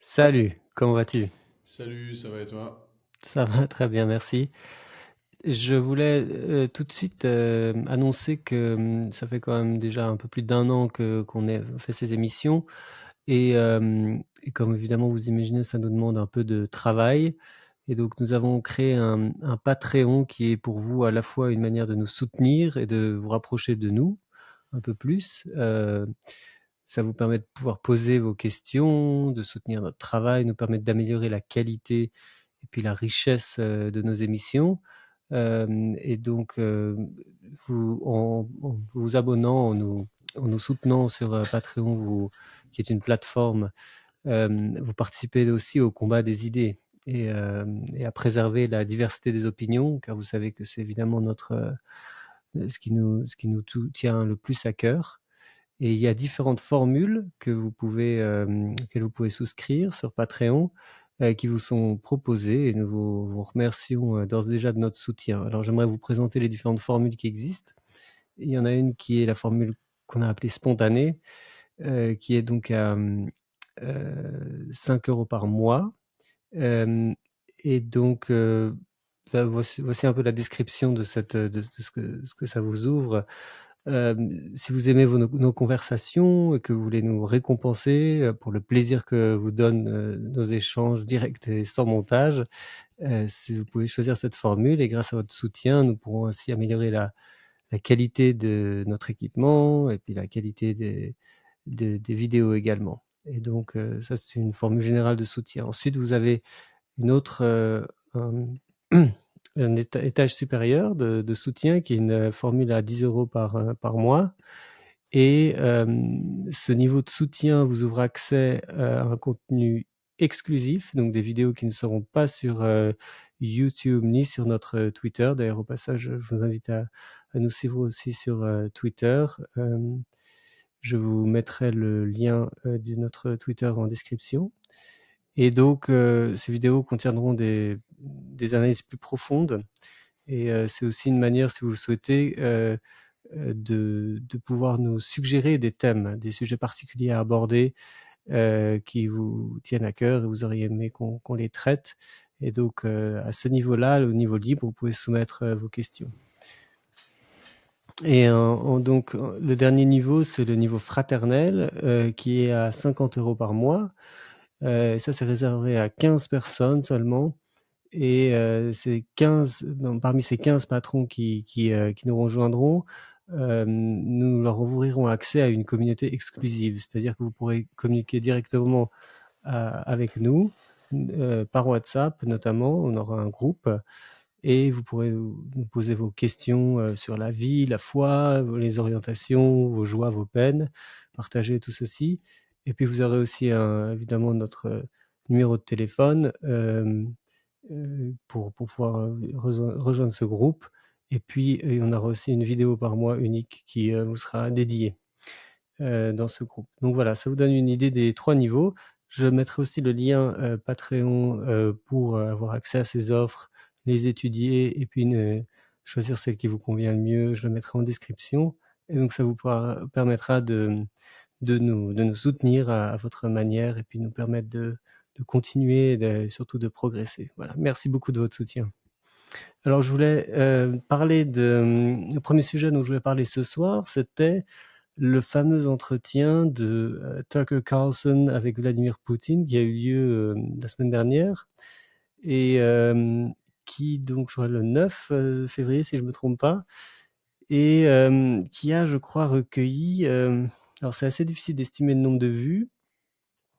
Salut, comment vas-tu? Salut, ça va et toi? Ça va très bien, merci. Je voulais, tout de suite, annoncer que, ça fait quand même déjà un peu plus d'un an que qu'on ait fait ces émissions et comme évidemment vous imaginez, ça nous demande un peu de travail et donc nous avons créé un Patreon qui est pour vous à la fois une manière de nous soutenir et de vous rapprocher de nous un peu plus. Ça vous permet de pouvoir poser vos questions, de soutenir notre travail, nous permettre d'améliorer la qualité et puis la richesse, de nos émissions. Et donc, en vous abonnant, en nous soutenant sur, Patreon, qui est une plateforme, vous participez aussi au combat des idées et à préserver la diversité des opinions, car vous savez que c'est évidemment ce qui nous tient le plus à cœur. Et il y a différentes formules auxquelles vous pouvez souscrire sur Patreon, qui vous sont proposées et nous vous remercions, d'ores et déjà de notre soutien. Alors j'aimerais vous présenter les différentes formules qui existent. Il y en a une qui est la formule qu'on a appelée spontanée, qui est donc à, 5 € par mois. Hem et donc, là voici un peu la description de ce que ça vous ouvre. Si vous aimez nos conversations et que vous voulez nous récompenser, pour le plaisir que vous donnent, nos échanges directs et sans montage, si vous pouvez choisir cette formule et grâce à votre soutien, nous pourrons ainsi améliorer la qualité de notre équipement et puis la qualité des vidéos également. Et donc, ça c'est une formule générale de soutien. Ensuite, vous avez une autre, un étage supérieur de soutien qui est une formule à 10 € par mois et ce niveau de soutien vous ouvre accès, à un contenu exclusif, donc des vidéos qui ne seront pas sur, YouTube ni sur notre, Twitter. D'ailleurs, au passage, je vous invite à nous suivre aussi sur, Twitter. Je vous mettrai le lien, de notre Twitter en description. Et donc, ces vidéos contiendront des analyses plus profondes et c'est aussi une manière, si vous le souhaitez, de pouvoir nous suggérer des thèmes, des sujets particuliers à aborder, qui vous tiennent à cœur et vous auriez aimé qu'on les traite. Et donc, à ce niveau-là, au niveau libre, vous pouvez soumettre, vos questions. Et donc, le dernier niveau, c'est le niveau fraternel, qui est à 50 € par mois. Ça, c'est réservé à 15 personnes seulement et ces 15 non, parmi ces 15 patrons qui nous rejoindront, nous leur ouvrirons accès à une communauté exclusive. C'est-à-dire que vous pourrez communiquer directement avec nous, par WhatsApp notamment. On aura un groupe et vous pourrez nous poser vos questions, sur la vie, la foi, les orientations, vos joies, vos peines, partager tout ceci. Et puis vous aurez aussi évidemment notre, numéro de téléphone, pour pouvoir, rejoindre ce groupe. Et puis, on aura aussi une vidéo par mois unique qui, vous sera dédiée, dans ce groupe. Donc voilà, ça vous donne une idée des 3 niveaux. Je mettrai aussi le lien, Patreon, pour, avoir accès à ces offres, les étudier et puis choisir celle qui vous convient le mieux. Je le mettrai en description et donc ça vous permettra de nous soutenir à votre manière et puis nous permettre de continuer et surtout de progresser. Voilà, merci beaucoup de votre soutien. Alors je voulais, parler le 1er sujet dont je voulais parler ce soir, c'était le fameux entretien de, Tucker Carlson avec Vladimir Poutine qui a eu lieu, la semaine dernière et qui donc je crois le 9, février si je me trompe pas et qui a je crois recueilli, alors c'est assez difficile d'estimer le nombre de vues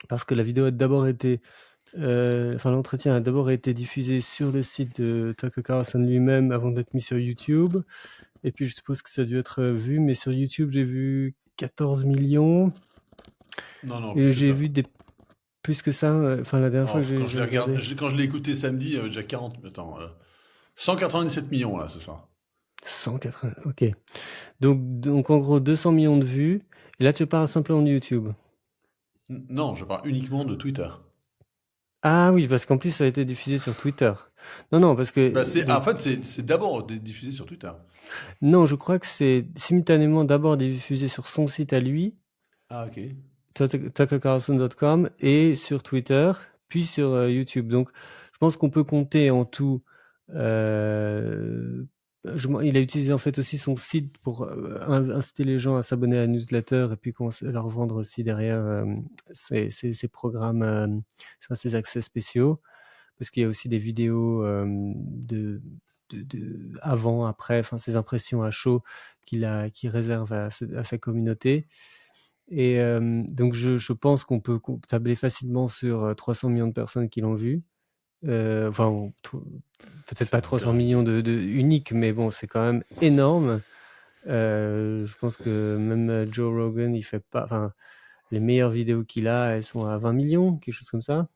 parce que la vidéo a d'abord été, enfin l'entretien a d'abord été diffusé sur le site de Tucker Carlson lui-même avant d'être mis sur YouTube et puis je suppose que ça a dû être, vu, mais sur YouTube j'ai vu 14 millions Non, non, plus et que j'ai ça. vu des plus que ça, enfin la dernière fois Oh, que quand je j'ai l'ai regardé, regardé, quand je l'ai écouté samedi, il y avait déjà 40. Attends, 197 millions là, c'est ça. 180, OK. Donc en gros 200 millions de vues et là tu parles simplement de YouTube? Non, je parle uniquement de Twitter. Ah oui, parce qu'en plus ça a été diffusé sur Twitter. Non, non, parce Bah, que en donc fait, c'est d'abord diffusé sur Twitter. non, je crois que c'est simultanément d'abord diffusé sur son site à lui. Ah, ok. tuckercarlson.com et sur Twitter, puis sur YouTube. Donc, je pense qu'on peut compter en tout. Il a utilisé en fait aussi son site pour inciter les gens à s'abonner à la newsletter et puis leur vendre aussi derrière ses programmes, ses accès spéciaux, parce qu'il y a aussi des vidéos avant, après, ses impressions à chaud qu'il réserve à sa communauté. Et donc je pense qu'on peut tabler facilement sur 300 millions de personnes qui l'ont vu. Enfin, peut-être pas 300 millions de uniques, mais bon, c'est quand même énorme. Je pense que même Joe Rogan, il fait pas. Enfin, les meilleures vidéos qu'il a, elles sont à 20 millions, quelque chose comme ça.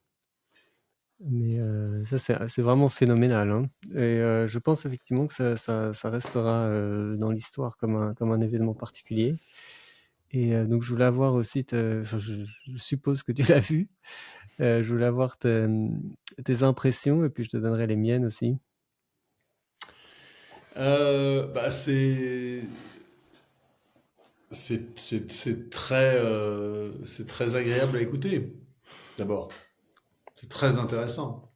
Mais ça, c'est vraiment phénoménal, hein. Et je pense effectivement que ça restera dans l'histoire comme un événement particulier. Et donc, je voulais avoir aussi, je suppose que tu l'as vu, je voulais avoir tes impressions et puis je te donnerai les miennes aussi. Bah c'est très agréable à écouter. D'abord, c'est très intéressant.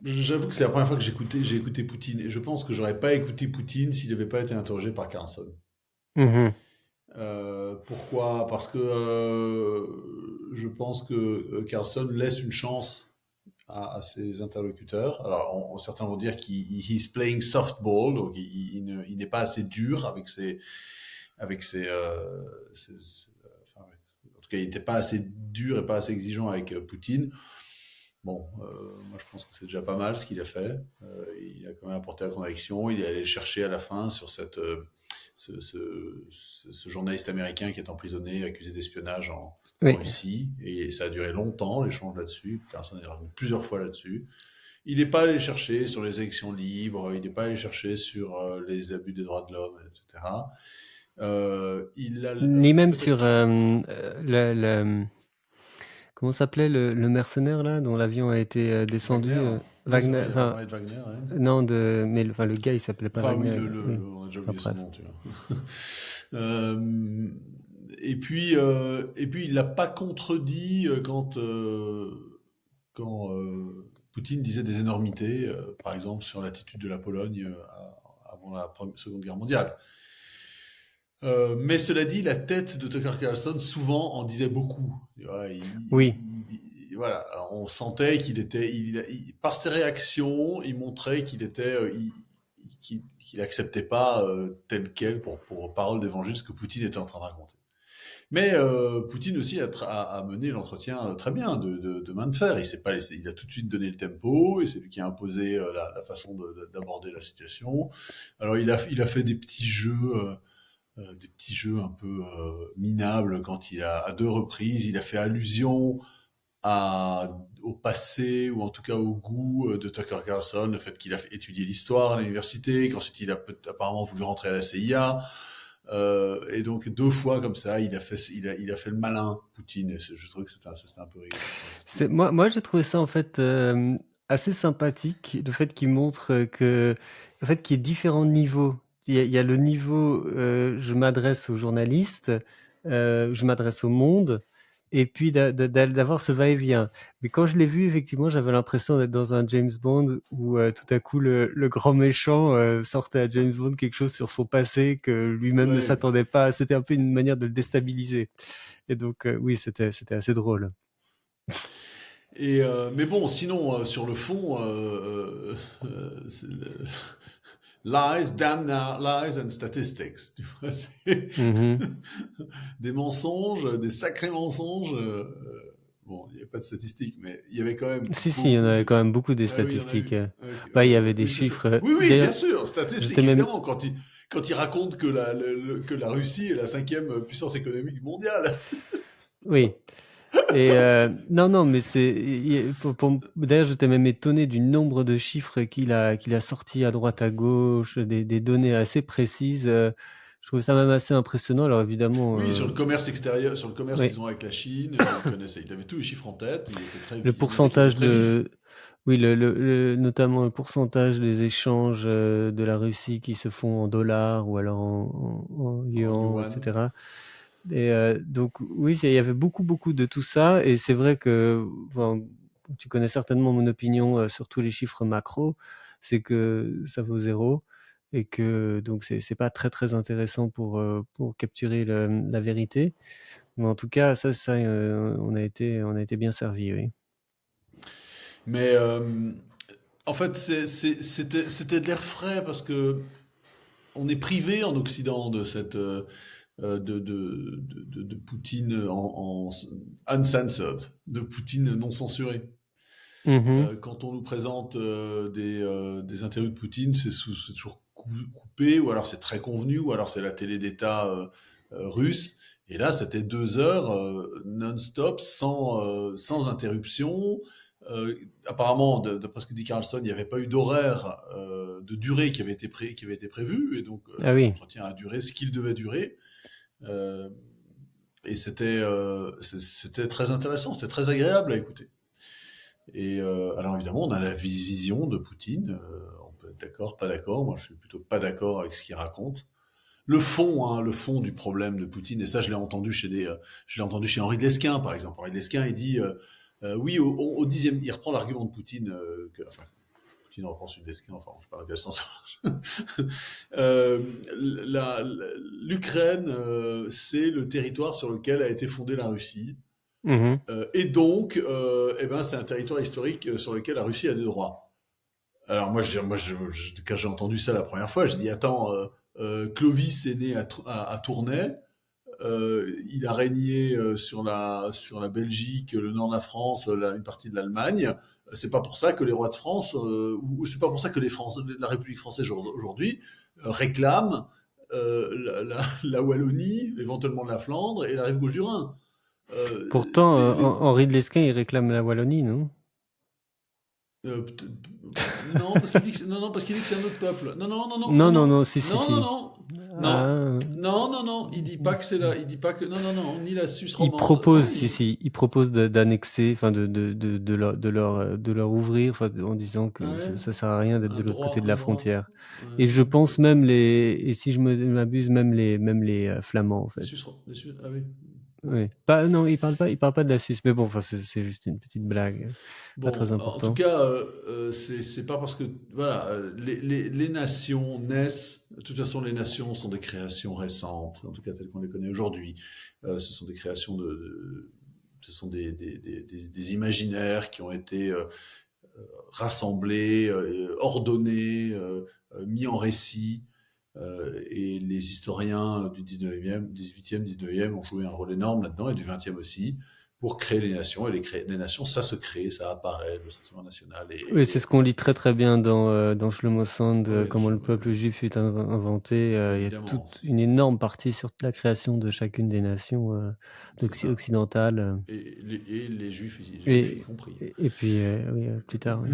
J'avoue que c'est la première fois que j'ai écouté Poutine et je pense que j'aurais pas écouté Poutine s'il n'avait pas été interrogé par Carlson. Mhm. Pourquoi? Parce que je pense que Carlson laisse une chance à ses interlocuteurs. Alors, certains vont dire qu'il he's playing softball, donc il n'est pas assez dur avec enfin, en tout cas, il n'était pas assez dur et pas assez exigeant avec Poutine. Bon, moi je pense que c'est déjà pas mal ce qu'il a fait. Il a quand même apporté la conviction. Il est allé chercher à la fin sur ce journaliste américain qui est emprisonné, accusé d'espionnage en Oui. Russie. Et ça a duré longtemps, l'échange là-dessus. Carlson est revenu plusieurs fois là-dessus. Il n'est pas allé chercher sur les élections libres, il n'est pas allé chercher sur les abus des droits de l'homme, etc. Ni même sur comment s'appelait le mercenaire là dont l'avion a été descendu, Wagner. Wagner. Enfin, De Wagner, ouais. non, mais le gars il s'appelait pas Enfin, oui, Wagner. Oui. on a déjà Enfin, oublié son bref. nom, tu vois. Et puis, il l'a pas contredit quand Poutine disait des énormités, par exemple sur l'attitude de la Pologne avant la Seconde Guerre mondiale. Mais cela dit, la tête de Tucker Carlson souvent en disait beaucoup. Oui. Voilà, on sentait qu'il était, par ses réactions, il montrait qu'il était, qu'il acceptait pas tel quel pour parole d'évangile ce que Poutine était en train de raconter. Mais Poutine aussi a mené l'entretien très bien de main de fer. Il s'est pas laissé, il a tout de suite donné le tempo et c'est lui qui a imposé la façon d'aborder la situation. Alors il a fait des petits jeux un peu minables quand à deux reprises, il a fait allusion au passé ou en tout cas au goût de Tucker Carlson, le fait qu'il a étudié l'histoire à l'université, qu'ensuite il a apparemment voulu rentrer à la CIA. Et donc deux fois comme ça, il a fait le malin, Poutine. Et je trouve que c'était un peu rigolo. Moi j'ai trouvé ça en fait assez sympathique, le fait qu'il montre en fait qu'il y ait différents niveaux. Il y a le niveau je m'adresse aux journalistes, je m'adresse au monde, et puis d'avoir ce va-et-vient. Mais quand je l'ai vu, effectivement, j'avais l'impression d'être dans un James Bond où tout à coup le grand méchant sortait à James Bond quelque chose sur son passé que lui-même ne s'attendait pas. C'était un peu une manière de le déstabiliser. Et donc oui, c'était assez drôle. Mais bon, sinon, sur le fond, lies, damn lies and statistics. Tu vois, des mensonges, des sacrés mensonges. Bon, il n'y avait pas de statistiques, mais il y avait quand même Si, il y en beaucoup avait de... quand même beaucoup des Ah oui, il y en a statistiques. eu. Il y Ok. avait des Oui, c'est ça. chiffres. Oui, bien D'ailleurs, sûr, statistiques, j'étais même. évidemment, quand il raconte que la Russie est la 5e puissance économique mondiale. Oui. Et non, mais d'ailleurs, j'étais même étonné du nombre de chiffres qu'il a sortis à droite, à gauche, des données assez précises. Je trouvais ça même assez impressionnant. Alors évidemment. Oui, sur le commerce extérieur, sur le commerce Oui. qu'ils ont avec la Chine, il avait tous les chiffres en tête, Le on voyait qu'il était pourcentage très vif. Oui, notamment le pourcentage des échanges de la Russie qui se font en dollars ou alors en En yuan, yuan. etc. Et donc oui, il y avait beaucoup de tout ça, et c'est vrai que bon, tu connais certainement mon opinion sur tous les chiffres macro, c'est que ça vaut zéro, et que donc c'est pas très intéressant pour capturer la vérité. Mais en tout cas, ça on a été bien servi, oui. Mais en fait, c'était de l'air frais parce que on est privé en Occident de cette de Poutine en uncensored, de Poutine non censuré. Mhm. Quand on nous présente des interviews de Poutine, c'est toujours coupé, ou alors c'est très convenu, ou alors c'est la télé d'État russe. Et là, c'était 2 heures non-stop, sans interruption. Apparemment, d'après ce que dit Carlson, il n'y avait pas eu d'horaire de durée qui avait été prévu, et donc Ah oui. l'entretien a duré ce qu'il devait durer. Euh, et c'était très intéressant, c'était très agréable à écouter. Et alors évidemment, on a la vision de Poutine. On peut être d'accord, pas d'accord. Moi, je suis plutôt pas d'accord avec ce qu'il raconte. Le fond du problème de Poutine, et ça, je l'ai entendu chez Henri de Lesquen, par exemple. Henri de Lesquen, il dit, oui, au 10e, il reprend l'argument de Poutine, enfin, Poutine reprend celui de Lesquen, enfin, je parle bien sans ça. euh, L'Ukraine, c'est le territoire sur lequel a été fondée la Russie. Mhm. Et donc, eh ben, c'est un territoire historique sur lequel la Russie a des droits. Alors quand j'ai entendu ça la première fois, j'ai dit attends, Clovis est né à Tournai, il a régné sur la Belgique, le nord de la France, une partie de l'Allemagne. C'est pas pour ça que les rois de France, ou c'est pas pour ça que la République française aujourd'hui réclame la Wallonie, éventuellement la Flandre et la rive gauche du Rhin. Euh, Pourtant, les, Henri de Lesquen, il réclame la Wallonie, non? Non, parce qu'il dit que, non, non, parce qu'il dit que c'est un autre peuple. Non, non, non, non, non, Non, non, non, non, si, si, non, non, si. non, non, Ah, non, non, non. Il dit pas que c'est là. Il dit pas que, non, non, non, ni la Suisse il romande. propose, Non, si, si, il propose d'annexer, enfin de leur ouvrir, enfin, en disant que ouais, ça sert à rien d'être de l'autre côté de un la droit. frontière. Et je Ouais. pense même et si je m'abuse, même les Flamands, en fait. Ah oui. Bon. Oui. Pas, non, il parle pas de la Suisse, mais bon, enfin, c'est juste une petite blague, pas très Bon, en tout important. cas, c'est pas parce que voilà, les nations naissent. De toute façon, les nations sont des créations récentes, en tout cas telles qu'on les connaît aujourd'hui. Ce sont des créations ce sont des imaginaires qui ont été rassemblés, ordonnés, mis en récit. Et les historiens du 19e, 18e, 19e ont joué un rôle énorme là-dedans, et du 20e aussi, pour créer les nations. Et les nations, ça se crée, ça apparaît, le sentiment national. Oui, c'est ce qu'on lit très bien dans Shlomo Sand, Oui, comment le peuple juif fut inventé. Il y a évidemment, toute une énorme partie sur la création de chacune des nations c'est ça. occidentales. Et les juifs y Et, compris. et puis, oui, plus tard, oui.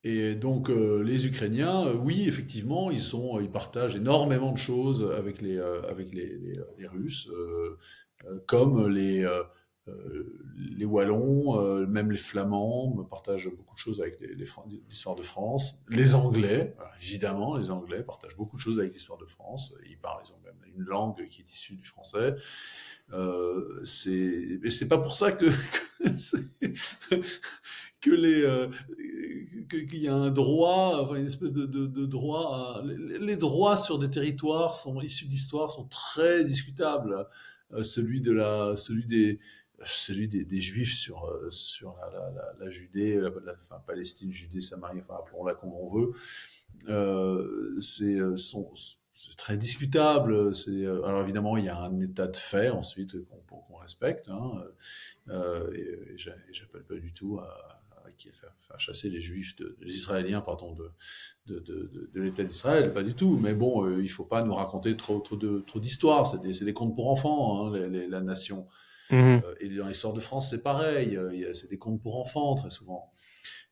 Et donc les Ukrainiens, oui, effectivement, ils partagent énormément de choses avec les Russes, comme les Wallons, même les Flamands partagent beaucoup de choses avec l'histoire de France. Les Anglais, alors, évidemment, les Anglais partagent beaucoup de choses avec l'histoire de France. Ils ont même une langue qui est issue du français. Mais c'est pas pour ça que qu'il y a un droit, enfin une espèce de droit. Les droits sur des territoires sont issus d'histoire sont très discutables. Celui des Juifs sur la Judée, enfin Palestine, Judée, Samarie, enfin appelons-la comme on veut. C'est très discutable. Alors évidemment, il y a un état de fait ensuite qu'on respecte. Hein, et j'appelle pas du tout à faire chasser les Juifs, les Israéliens, pardon, de l'État d'Israël, pas du tout. Mais bon, il faut pas nous raconter trop d'histoires. C'est des contes pour enfants, hein, la nation. Mhm. Et dans l'histoire de France, c'est pareil. C'est des contes pour enfants très souvent.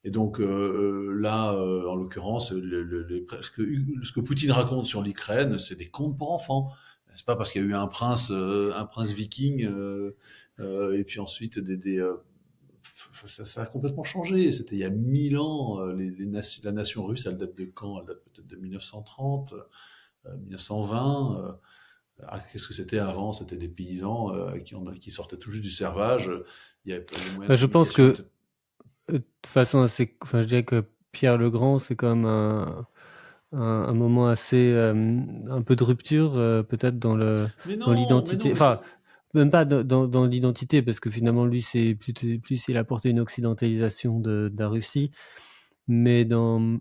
Et donc là, en l'occurrence, ce que Poutine raconte sur l'Ukraine, c'est des contes pour enfants. C'est pas parce qu'il y a eu un prince viking, et puis ensuite ça a complètement changé. C'était il y a 1000 ans. La nation russe, elle date de quand? Elle date peut-être de 1930, 1920. qu'est-ce que c'était avant? C'était des paysans qui sortaient tout juste du servage. Les moyens Bah, de je pense communication que étaient. de façon assez, enfin, je dirais que Pierre le Grand, c'est quand même un moment assez, un peu de rupture, peut-être dans Mais non, l'identité. mais Enfin, c'est. même pas dans l'identité, parce que finalement, lui, c'est plus il a apporté une occidentalisation de la Russie, mais Pour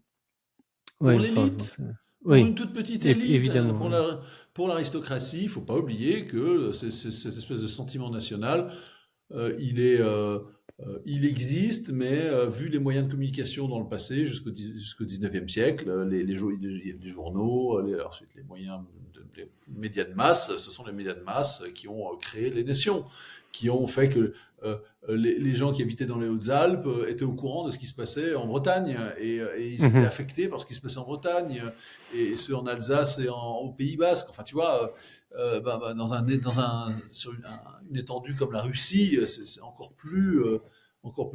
ouais, enfin, bon, l'élite, pour oui, une toute petite élite, évidemment, oui. pour l'aristocratie, il faut pas oublier que cette espèce de sentiment national, il existe, mais vu les moyens de communication dans le passé, jusqu'au 19e siècle, les journaux, ensuite les moyens les médias de masse, ce sont les médias de masse qui ont créé les nations, qui ont fait que les gens qui habitaient dans les Hautes-Alpes étaient au courant de ce qui se passait en Bretagne et ils étaient Mhm. affectés par ce qui se passait en Bretagne et ceux en Alsace et au Pays Basque. Enfin, tu vois, sur une étendue comme la Russie, c'est encore plus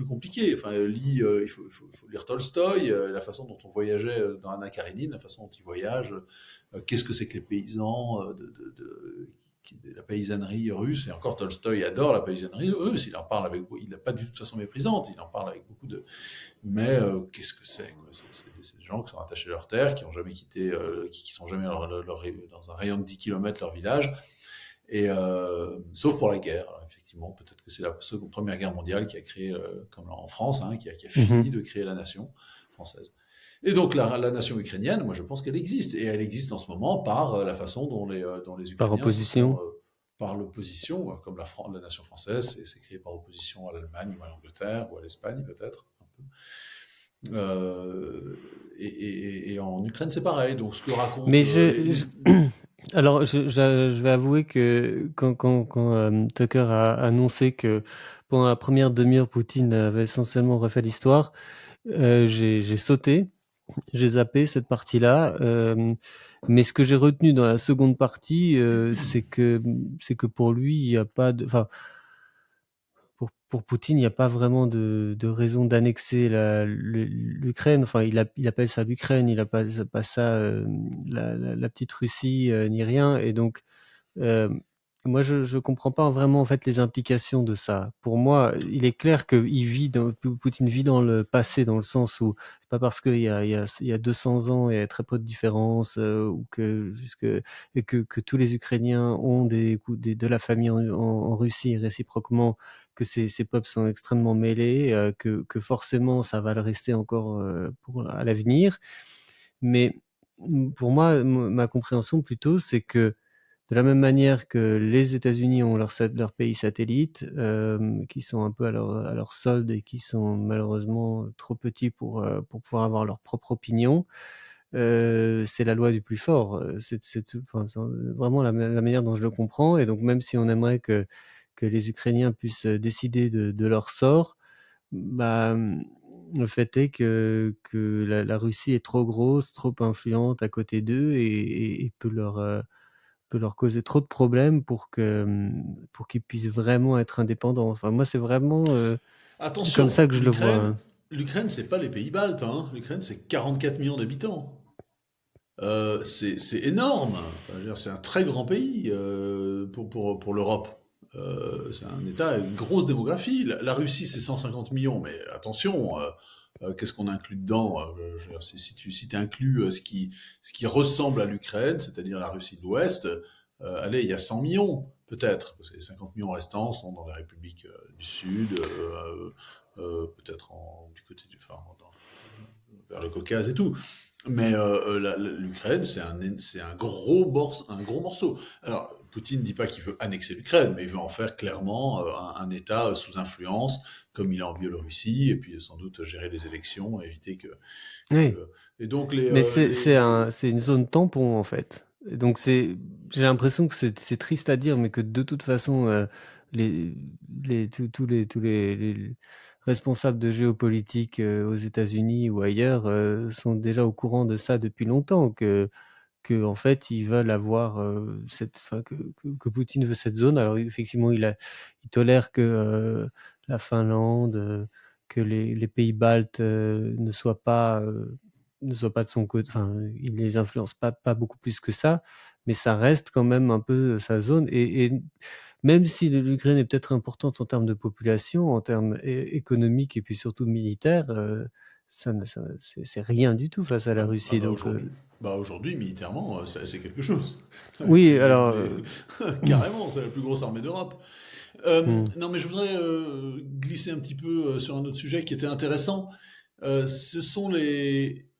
compliqué. Enfin, il faut lire Tolstoï, la façon dont on voyageait dans Anna Karénine, la façon dont il voyage, qu'est-ce que c'est que les paysans de la paysannerie russe, et encore Tolstoï adore la paysannerie russe, il en parle il n'a pas du tout de façon méprisante, il en parle avec beaucoup de, mais qu'est-ce que c'est, quoi? C'est des gens qui sont attachés à leur terre, qui ont jamais quitté, qui sont jamais dans un rayon de 10 km leur village, et sauf pour la guerre. Alors, effectivement, peut-être que c'est la Première Guerre mondiale qui a créé, comme en France, hein, qui a fini Mhm. de créer la nation française. Et donc la nation ukrainienne, moi je pense qu'elle existe, et elle existe en ce moment par la façon dont les Par Ukrainiens se sont, opposition. par l'opposition, comme la nation française, c'est créé par opposition à l'Allemagne ou à l'Angleterre ou à l'Espagne peut-être. Un peu. Et en Ukraine c'est pareil. Donc ce que Mais racontent alors, je vais avouer que quand Tucker a annoncé que pendant la première demi-heure, Poutine avait essentiellement refait l'histoire, j'ai sauté, j'ai zappé cette partie-là. Mais ce que j'ai retenu dans la seconde partie, c'est que pour lui, il n'y a pas de, enfin, pour Poutine, il n'y a pas vraiment de raison d'annexer l'Ukraine. Enfin, il appelle ça l'Ukraine, il appelle pas ça la petite Russie, ni rien. Et donc, euh, moi, je comprends pas vraiment en fait les implications de ça. Pour moi, il est clair que Poutine vit dans le passé, dans le sens où c'est pas parce qu'il y a 200 ans il y a très peu de différence, ou que tous les Ukrainiens ont de la famille en Russie réciproquement, que ces peuples sont extrêmement mêlés, que forcément ça va le rester encore à l'avenir. Mais pour moi, ma compréhension plutôt, c'est que de la même manière que les États-Unis ont leur pays satellite, qui sont un peu à leur solde et qui sont malheureusement trop petits pour pouvoir avoir leur propre opinion, c'est la loi du plus fort. Enfin, c'est vraiment la manière dont je le comprends. Et donc, même si on aimerait que les Ukrainiens puissent décider de leur sort, bah, le fait est que la Russie est trop grosse, trop influente à côté d'eux, et peut leur causer trop de problèmes pour qu'ils puissent vraiment être indépendants. Enfin, moi, c'est vraiment comme Attention, ça que je le vois, hein. l'Ukraine, c'est pas les pays baltes, hein. L'Ukraine, c'est 44 millions d'habitants. C'est énorme. Enfin, je veux dire, c'est un très grand pays pour l'Europe. C'est un État, une grosse démographie. La Russie, c'est 150 millions, mais attention, qu'est-ce qu'on inclut dedans? Je veux dire, si tu inclus ce qui ressemble à l'Ukraine, c'est-à-dire la Russie de l'Ouest, allez, il y a 100 millions, peut-être, parce que les 50 millions restants sont dans les républiques du Sud, peut-être du côté enfin, vers le Caucase et tout. Mais l'Ukraine, c'est un gros morceau. Alors, Poutine ne dit pas qu'il veut annexer l'Ukraine, mais il veut en faire clairement un État sous influence, comme il est en Biélorussie, et puis sans doute gérer les élections, éviter Oui. et donc Mais c'est une zone tampon, en fait. Et donc j'ai l'impression que c'est triste à dire, mais que de toute façon, les, tous les responsables de géopolitique aux États-Unis ou ailleurs sont déjà au courant de ça depuis longtemps, que en fait ils veulent avoir enfin, que Poutine veut cette zone. Alors effectivement, il tolère que la Finlande, que les pays baltes ne soient pas de son côté. Enfin, il les influence pas beaucoup plus que ça. mais ça reste quand même un peu sa zone. Et même si l'Ukraine est peut-être importante en termes de population, en termes économiques et puis surtout militaires, c'est rien du tout face à la Russie. Donc, Aujourd'hui, militairement, c'est quelque chose. oui, alors, Carrément, c'est la plus grosse armée d'Europe. hmm, Non, mais je voudrais glisser un petit peu sur un autre sujet qui était intéressant. Ce sont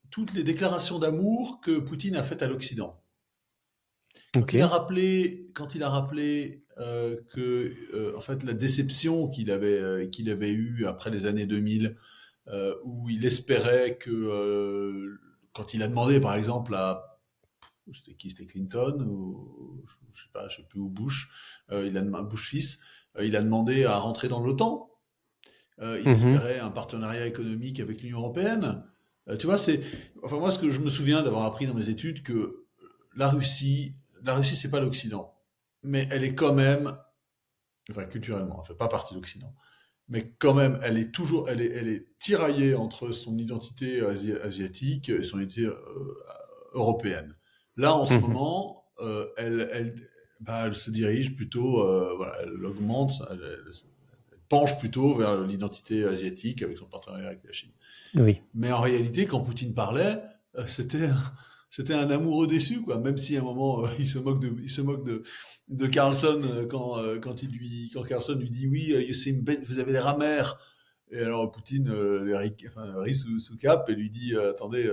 toutes les déclarations d'amour que Poutine a faites à l'Occident. ok. Quand il a rappelé que, en fait, la déception qu'il avait eue après les années 2000, où il espérait que, quand il a demandé, par exemple, c'était qui, c'était Clinton ou je sais pas, je sais plus où Bush, il a demandé Bush fils, il a demandé à rentrer dans l'OTAN. Il Mhm, espérait un partenariat économique avec l'Union européenne. Tu vois, enfin moi ce que je me souviens d'avoir appris dans mes études que la Russie, la Russie c'est pas l'Occident, mais elle est quand même, enfin culturellement, elle fait pas partie de l'Occident, mais quand même, elle est tiraillée entre son identité asiatique et son identité européenne. Là, en ce mhm. moment, elle se dirige plutôt, voilà, elle augmente, elle penche plutôt vers l'identité asiatique avec son partenariat avec la Chine. Oui. Mais en réalité, quand Poutine parlait, c'était un amoureux déçu, quoi. Même si à un moment, il se moque de Carlson quand Carlson lui dit oui, vous avez l'air amer. Et alors Poutine rit sous cap et lui dit attendez,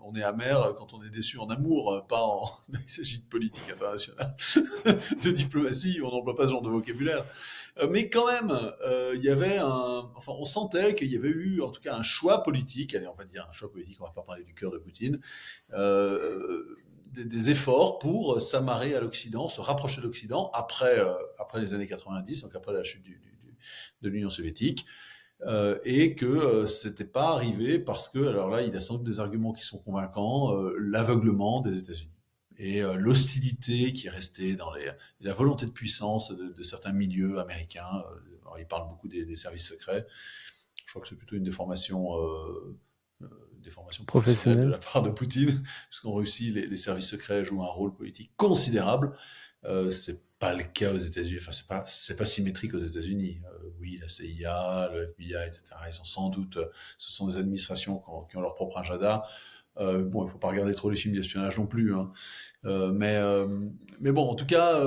on est amer quand on est déçu en amour, pas en. Il s'agit de politique internationale, de diplomatie, on n'emploie pas ce genre de vocabulaire. Mais quand même, il y avait enfin, on sentait qu'il y avait eu, en tout cas, un choix politique. Allez, on va dire un choix politique. On va pas parler du cœur de Poutine. Des efforts pour s'amarrer à l'Occident, se rapprocher de l'Occident après les années 90, donc après la chute de l'Union soviétique, et que c'était pas arrivé parce que, alors là, il y a sans doute des arguments qui sont convaincants, l'aveuglement des États-Unis et l'hostilité qui est restée et la volonté de puissance de certains milieux américains. Alors, il parle beaucoup des services secrets. Je crois que c'est plutôt une déformation professionnelle de Professionnel. la part de Poutine, puisqu'en Russie, services secrets jouent un rôle politique considérable. C'est pas le cas aux États-Unis. Enfin, c'est pas symétrique aux États-Unis. Oui, la CIA, le FBI, etc. Ils sont sans doute, ce sont des administrations qui ont leur propre agenda. Bon, il faut pas regarder trop les films d'espionnage non plus, hein. Euh, mais, euh, mais bon, en tout cas,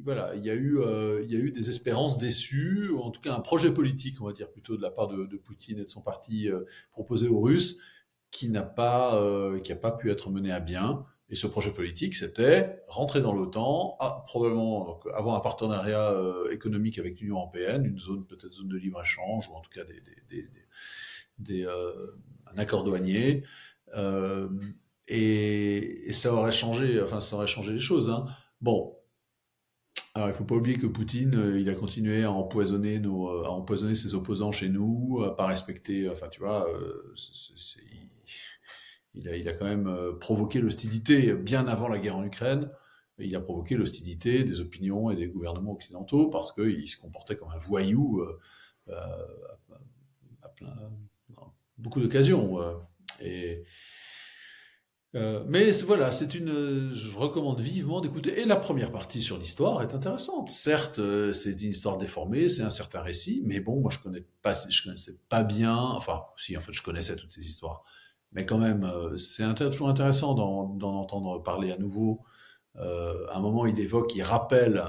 voilà, il y a eu des espérances déçues, ou en tout cas un projet politique, on va dire plutôt de la part de Poutine et de son parti proposé aux Russes, qui a pas pu être mené à bien. Et ce projet politique, c'était rentrer dans l'OTAN, probablement donc, avoir un partenariat économique avec l'Union européenne, une zone peut-être zone de libre échange ou en tout cas un accord douanier. Euh, et ça aurait changé, enfin ça aurait changé les choses, hein. Bon, alors il faut pas oublier que Poutine, il a continué à empoisonner ses opposants chez nous, à pas respecter, enfin tu vois, il a quand même provoqué l'hostilité bien avant la guerre en Ukraine. Il a provoqué l'hostilité des opinions et des gouvernements occidentaux parce qu'il se comportait comme un voyou euh, à beaucoup d'occasions. Et mais voilà, je recommande vivement d'écouter. Et la première partie sur l'histoire est intéressante. Certes, c'est une histoire déformée, c'est un certain récit, mais bon, moi je connaissais pas bien. Enfin, si, en fait, je connaissais toutes ces histoires, mais quand même, toujours intéressant d'en entendre parler à nouveau. À un moment, il rappelle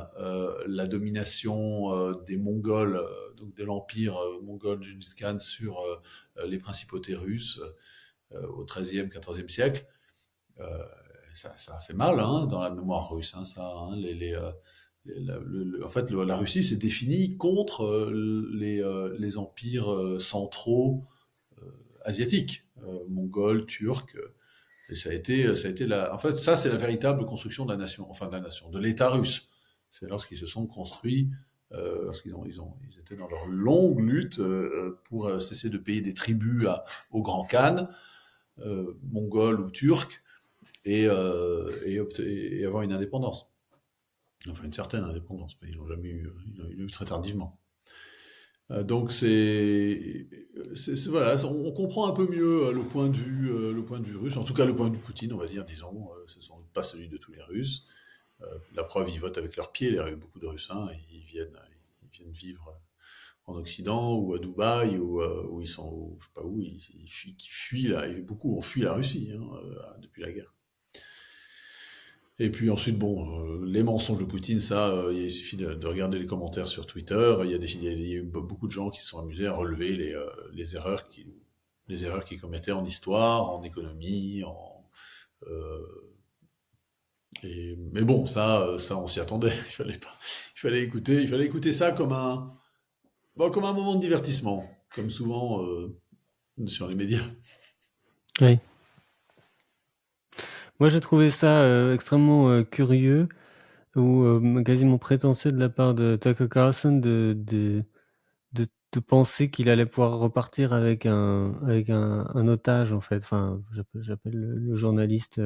la domination des Mongols, donc de l'empire mongol Gengis Khan sur les principautés russes au XIIIe, XIVe siècle. Euh, ça a fait mal hein, dans la mémoire russe. Hein, ça, hein, en fait, la Russie s'est définie contre les empires centraux asiatiques, mongols, turcs. Et ça a été en fait, ça c'est la véritable construction de la nation, enfin de la nation, de l'État russe. C'est lorsqu'ils se sont construits, ils étaient dans leur longue lutte pour cesser de payer des tributs au Grand Khan, mongol ou turc, et avoir une indépendance. Enfin, une certaine indépendance, mais ils l'ont jamais eu, ils l'ont eu très tardivement. Donc voilà, on comprend un peu mieux le point de vue russe, en tout cas le point de vue de Poutine, on va dire, disons, ce sont pas celui de tous les Russes. La preuve, ils votent avec leurs pieds, beaucoup de Russes, hein, ils viennent vivre en Occident ou à Dubaï où ils sont, je sais pas où, qui fuient là, et beaucoup ont fui la Russie hein, depuis la guerre. Et puis ensuite, bon, les mensonges de Poutine, ça, il suffit de regarder les commentaires sur Twitter. Il y a eu beaucoup de gens qui se sont amusés à relever les erreurs qu'ils commettaient en histoire, en économie, euh, mais bon, ça, on s'y attendait. Il fallait écouter ça comme un moment de divertissement, comme souvent sur les médias. Oui. Moi, j'ai trouvé ça extrêmement curieux ou quasiment prétentieux de la part de Tucker Carlson de penser qu'il allait pouvoir repartir avec un otage, en fait. Enfin, j'appelle le journaliste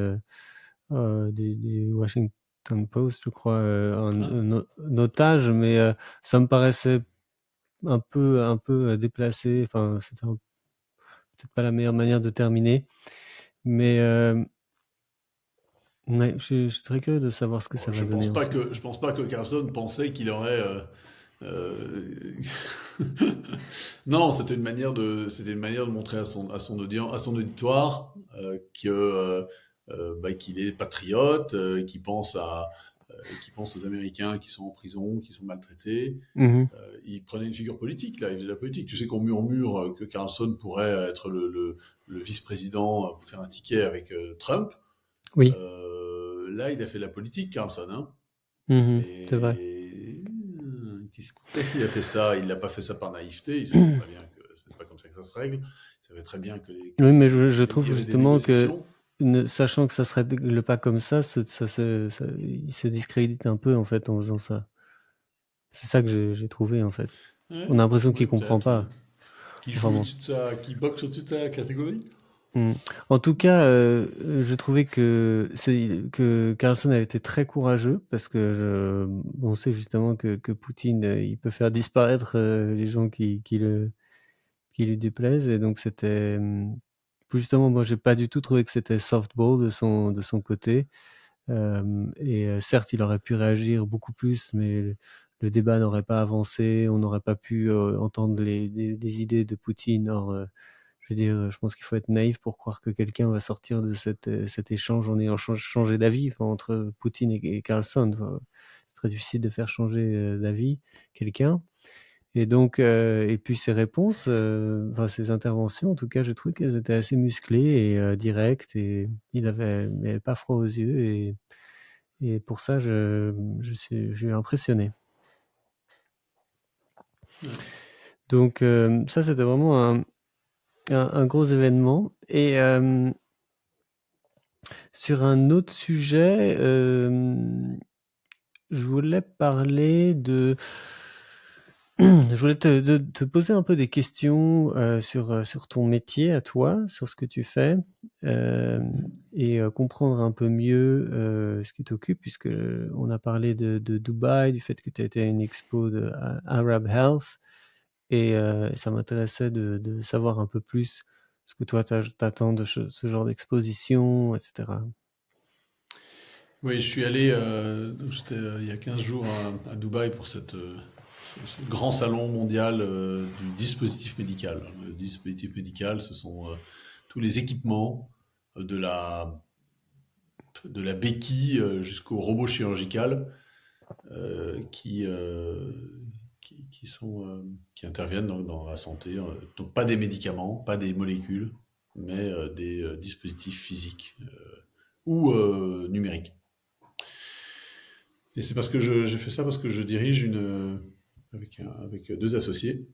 du Washington Post, je crois, Hein. un otage, mais ça me paraissait un peu déplacé. Enfin, c'était peut-être pas la meilleure manière de terminer, mais ouais, je suis très curieux de savoir ce que ça va donner ensuite. Je pense pas que Carlson pensait qu'il aurait. Euh, non, c'était une manière de montrer à son audience, à son auditoire qu'il est patriote, qu'il pense aux Américains qui sont en prison, qui sont maltraités. Mhm. Il prenait une figure politique là, il faisait de la politique. Tu sais qu'on murmure que Carlson pourrait être le vice-président pour faire un ticket avec Trump. Oui. Là, il a fait de la politique, Carlson, hein. Mhm. C'est vrai. Et pourquoi est-ce qu'il a fait ça? Il l'a pas fait ça par naïveté. Il savait très bien que c'est pas comme ça que ça se règle. Il savait très bien Oui, mais je il y trouve avait des justement que, négociations. sachant que ça serait le pas comme ça, il se discrédite un peu en fait en faisant ça. C'est ça que j'ai trouvé en fait. Ouais, On a l'impression oui, qu'il comprend peut-être, ouais. pas, vraiment. Qui boxe au-dessus de sa catégorie. Mm. En tout cas, je trouvais que Carlson avait été très courageux parce que on sait justement que Poutine, il peut faire disparaître les gens qui lui déplaisent et donc c'était justement moi j'ai pas du tout trouvé que c'était softball de son côté. Et certes, il aurait pu réagir beaucoup plus, mais le débat n'aurait pas avancé, on n'aurait pas pu entendre des idées de Poutine. Or, je veux dire, je pense qu'il faut être naïf pour croire que quelqu'un va sortir de cet échange en ayant changé d'avis, enfin, entre Poutine et Carlson. Enfin, c'est très difficile de faire changer d'avis quelqu'un. Et donc, et puis ses réponses, enfin ses interventions, en tout cas, j'ai trouvé qu'elles étaient assez musclées et directes, et il avait pas froid aux yeux, et pour ça, je suis impressionné. Ouais. Donc, ça, c'était vraiment un gros événement. Et sur un autre sujet, je voulais parler je voulais te poser un peu des questions sur ton métier à toi, sur ce que tu fais, euh, Mhm. et comprendre un peu mieux ce qui t'occupe, puisque on a parlé de Dubaï, du fait que tu étais à une expo de Arab Health, et ça m'intéressait de savoir un peu plus ce que toi t'attends de ce genre d'exposition, etc. Oui, je suis allé, donc j'étais il y a 15 jours à Dubaï pour ce grand salon mondial du dispositif médical. Le dispositif médical, ce sont tous les équipements euh, de la, de la béquille jusqu'au robot chirurgical euh, qui, euh, qui interviennent dans la santé. Donc pas des médicaments, pas des molécules, mais des dispositifs physiques ou numériques. Et c'est parce que j'ai fait ça parce que je dirige avec deux associés,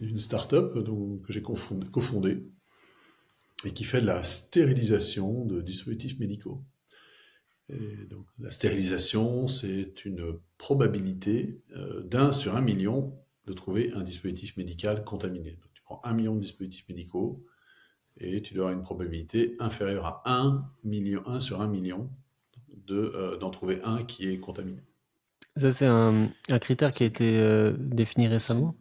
une start-up que j'ai cofondée et qui fait de la stérilisation de dispositifs médicaux. Et donc, la stérilisation, c'est une probabilité d'un sur 1 million de trouver un dispositif médical contaminé. Donc, tu prends 1 million de dispositifs médicaux et tu dois avoir une probabilité inférieure à 1 million, 1 sur 1 million d'en trouver un qui est contaminé. Ça, c'est un critère qui a C'est été défini c'est récemment.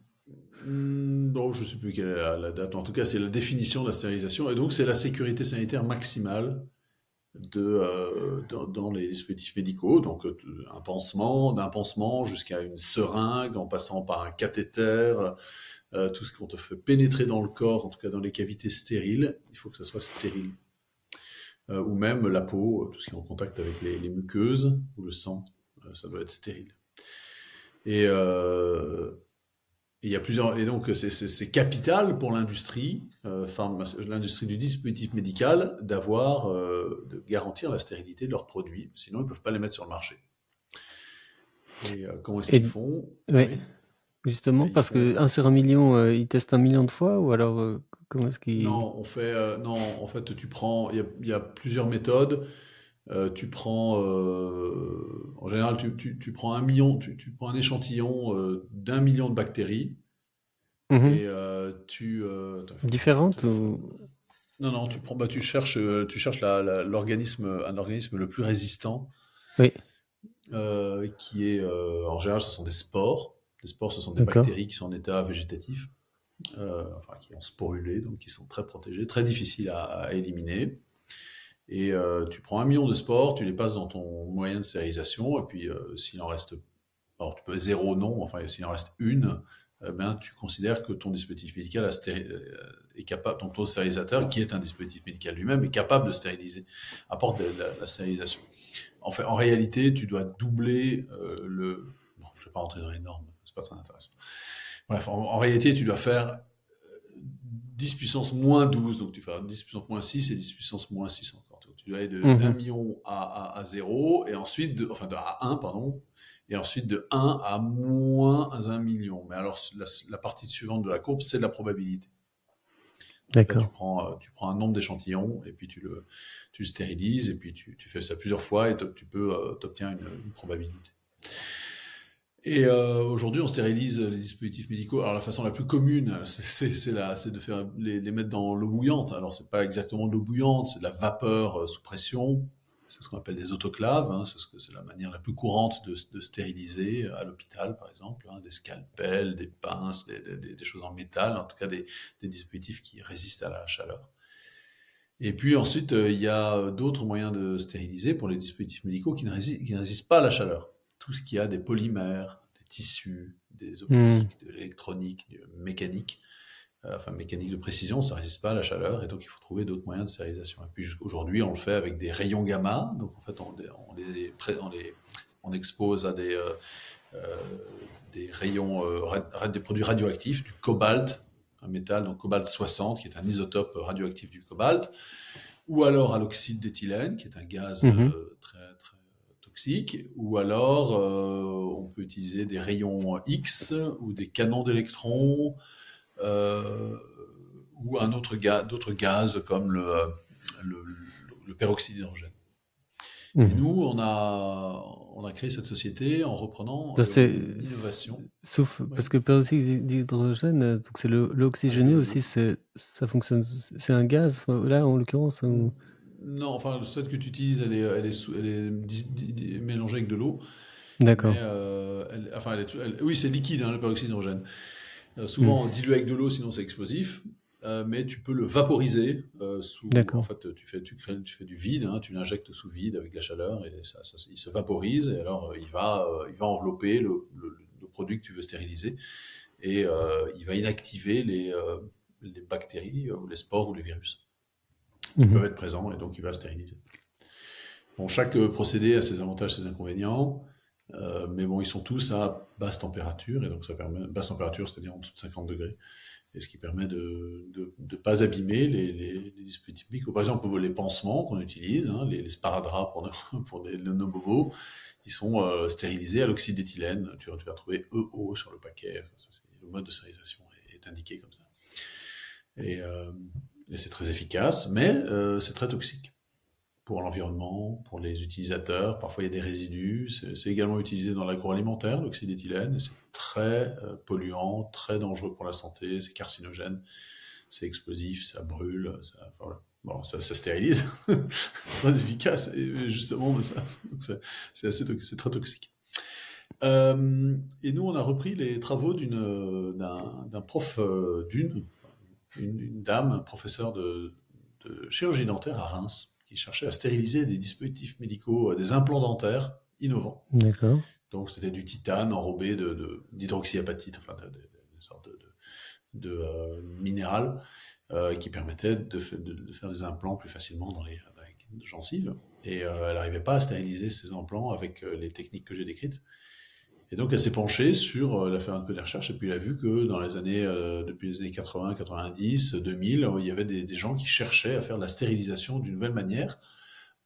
Non, je ne sais plus quelle est la date. En tout cas, c'est la définition de la stérilisation. Et donc, c'est la sécurité sanitaire maximale dans les dispositifs médicaux. Donc, d'un pansement jusqu'à une seringue, en passant par un cathéter, tout ce qu'on te fait pénétrer dans le corps, en tout cas dans les cavités stériles, il faut que ça soit stérile. Ou même la peau, tout ce qui est en contact avec les muqueuses ou le sang, ça doit être stérile. Et il y a plusieurs, et donc c'est capital pour l'industrie, l'industrie du dispositif médical, de garantir la stérilité de leurs produits, sinon ils peuvent pas les mettre sur le marché. Et comment est-ce qu'ils Et font? ouais, Oui, justement, ils parce que font. 1 sur 1 million, ils testent 1 million de fois, ou alors comment est-ce qu'ils... Non, en fait, il y a plusieurs méthodes. Tu prends, en général, tu prends 1 million, tu prends un échantillon d'1 million de bactéries Mhm. et attends, il faut que je retrouve le Différentes téléphone. ou... Non, non, tu cherches un organisme le plus résistant, Oui, qui est, en général, ce sont des spores. Les spores, ce sont des d'accord. bactéries qui sont en état végétatif, enfin, qui ont sporulé, donc qui sont très protégées, très difficiles à éliminer. Et tu prends 1 million de spores, tu les passes dans ton moyen de stérilisation, et puis s'il en reste, alors tu peux zéro non, enfin s'il en reste une, ben, tu considères que ton dispositif médical est capable, donc ton stérilisateur, qui est un dispositif médical lui-même, est capable de stériliser, apporte la stérilisation. En réalité, tu dois doubler Bon, je ne vais pas rentrer dans les normes, c'est pas très intéressant. Bref, en réalité, tu dois faire 10 puissance moins 12, donc tu fais 10 puissance moins 6 et 10 puissance moins 6 encore. Donc tu dois aller d'un Mhm. million à 0, et ensuite, à 1, pardon, et ensuite de 1 à moins 1 million. Mais alors, la partie suivante de la courbe, c'est de la probabilité. Donc là, D'accord. tu prends un nombre d'échantillons, et puis tu le stérilises, et puis tu fais ça plusieurs fois, et t'obtiens une probabilité. Et aujourd'hui, on stérilise les dispositifs médicaux. Alors la façon la plus commune, c'est de faire les mettre dans l'eau bouillante. Alors c'est pas exactement de l'eau bouillante, c'est de la vapeur sous pression. C'est ce qu'on appelle des autoclaves. Hein. C'est la manière la plus courante de stériliser à l'hôpital, par exemple. Hein. Des scalpels, des pinces, des choses en métal, en tout cas des dispositifs qui résistent à la chaleur. Et puis ensuite, il y a d'autres moyens de stériliser pour les dispositifs médicaux qui ne résistent pas à la chaleur. Tout ce qui a des polymères, des tissus, des Hmm. optiques, de l'électronique, de mécanique, enfin mécanique de précision, ça ne résiste pas à la chaleur, et donc il faut trouver d'autres moyens de stérilisation. Et puis jusqu'aujourd'hui, on le fait avec des rayons gamma. Donc en fait, on expose à euh, des rayons, des produits radioactifs, du cobalt, un métal, donc cobalt 60, qui est un isotope radioactif du cobalt, ou alors à l'oxyde d'éthylène, qui est un gaz Mhm. très, très toxique, ou alors on peut utiliser des rayons X ou des canons d'électrons, euh, ou d'autres gaz comme le, le peroxyde d'hydrogène. Et Mhm. nous, on a créé cette société en reprenant Ça, une innovation. sauf parce Oui, que le peroxyde d'hydrogène, donc c'est l'oxygéné aussi, H2O. ça fonctionne, c'est un gaz, enfin, là en l'occurrence. Non, enfin, celle que tu utilises, elle est mélangée avec de l'eau, mais D'accord, enfin, oui, c'est liquide, hein, le peroxyde d'hydrogène. Hmm. Souvent dilué avec de l'eau, sinon c'est explosif. Mais tu peux le vaporiser en D'accord. fait, tu fais du vide, hein, tu l'injectes sous vide avec de la chaleur, et il se vaporise, et alors il va envelopper le produit que tu veux stériliser, et il va inactiver les bactéries, ou les spores ou les virus qui Mhm. peuvent être présents, et donc il va stériliser. Bon, chaque procédé a ses avantages, ses inconvénients, mais bon, ils sont tous à basse température, et donc ça permet, basse température, c'est-à-dire en dessous de 50 degrés, et ce qui permet de ne pas abîmer les dispositifs médicaux. Par exemple, les pansements qu'on utilise, hein, les sparadraps pour nos bobos, ils sont stérilisés à l'oxyde d'éthylène. Tu vas retrouver EO sur le paquet. Enfin, le mode de stérilisation est indiqué comme ça. Et, euh, et c'est très efficace, mais c'est très toxique pour l'environnement, pour les utilisateurs. Parfois, il y a des résidus. C'est également utilisé dans l'agroalimentaire, l'oxyde d'éthylène. Et c'est très polluant, très dangereux pour la santé. C'est carcinogène, c'est explosif, ça brûle. Voilà. Bon, ça stérilise. C'est très efficace. Et justement, c'est très toxique. Et nous, on a repris les travaux d'un prof, une dame, un professeur de chirurgie dentaire à Reims, qui cherchait à stériliser des dispositifs médicaux, des implants dentaires innovants. D'accord. Donc, c'était du titane enrobé d'hydroxyapatite, enfin, de sorte minéral qui permettait de faire des implants plus facilement dans les gencives. Et elle n'arrivait pas à stériliser ces implants avec les techniques que j'ai décrites. Et donc, elle s'est penchée sur, elle a fait un peu des recherches, et puis elle a vu que dans les années, depuis les années 80, 90, 2000, il y avait des gens qui cherchaient à faire de la stérilisation d'une nouvelle manière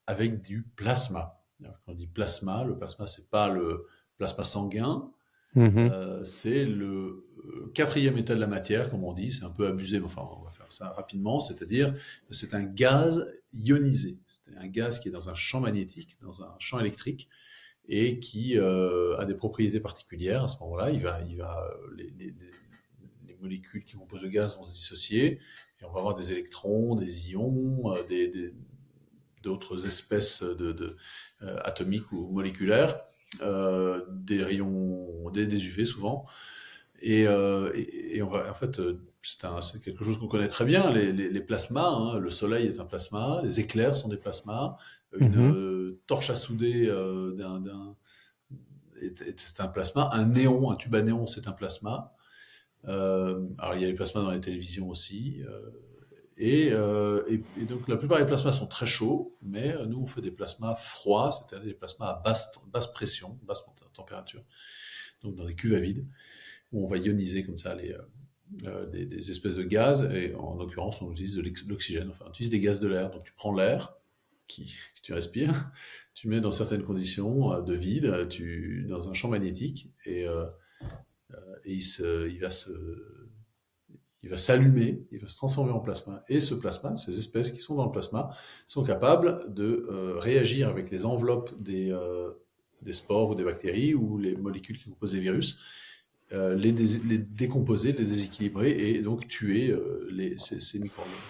avec du plasma. Quand on dit plasma, le plasma, c'est pas le plasma sanguin, Mhm. c'est le quatrième état de la matière, comme on dit, c'est un peu abusé, mais enfin, on va faire ça rapidement, c'est-à-dire c'est un gaz ionisé, c'est un gaz qui est dans un champ magnétique, dans un champ électrique, et qui a des propriétés particulières. À ce moment-là, les molécules qui composent le gaz vont se dissocier, et on va avoir des électrons, des ions, d'autres espèces atomiques ou moléculaires, des rayons, des UV souvent, et on va, en fait, c'est quelque chose qu'on connaît très bien, les plasmas, hein. Le soleil est un plasma, les éclairs sont des plasmas, une Mhm. torche à souder est un plasma, un néon, un tube à néon, c'est un plasma. Alors il y a les plasmas dans les télévisions aussi, et donc la plupart des plasmas sont très chauds, mais nous on fait des plasmas froids, c'est-à-dire des plasmas à basse pression, basse température, donc dans des cuves à vide, où on va ioniser comme ça des espèces de gaz, et en l'occurrence on utilise de l'oxygène, enfin on utilise des gaz de l'air, donc tu prends l'air que tu respires, tu mets dans certaines conditions de vide, dans un champ magnétique, et il va s'allumer, il va se transformer en plasma. Et ce plasma, ces espèces qui sont dans le plasma, sont capables de réagir avec les enveloppes des spores ou des bactéries ou les molécules qui composent les virus, les décomposer, les déséquilibrer et donc tuer ces micro-organismes.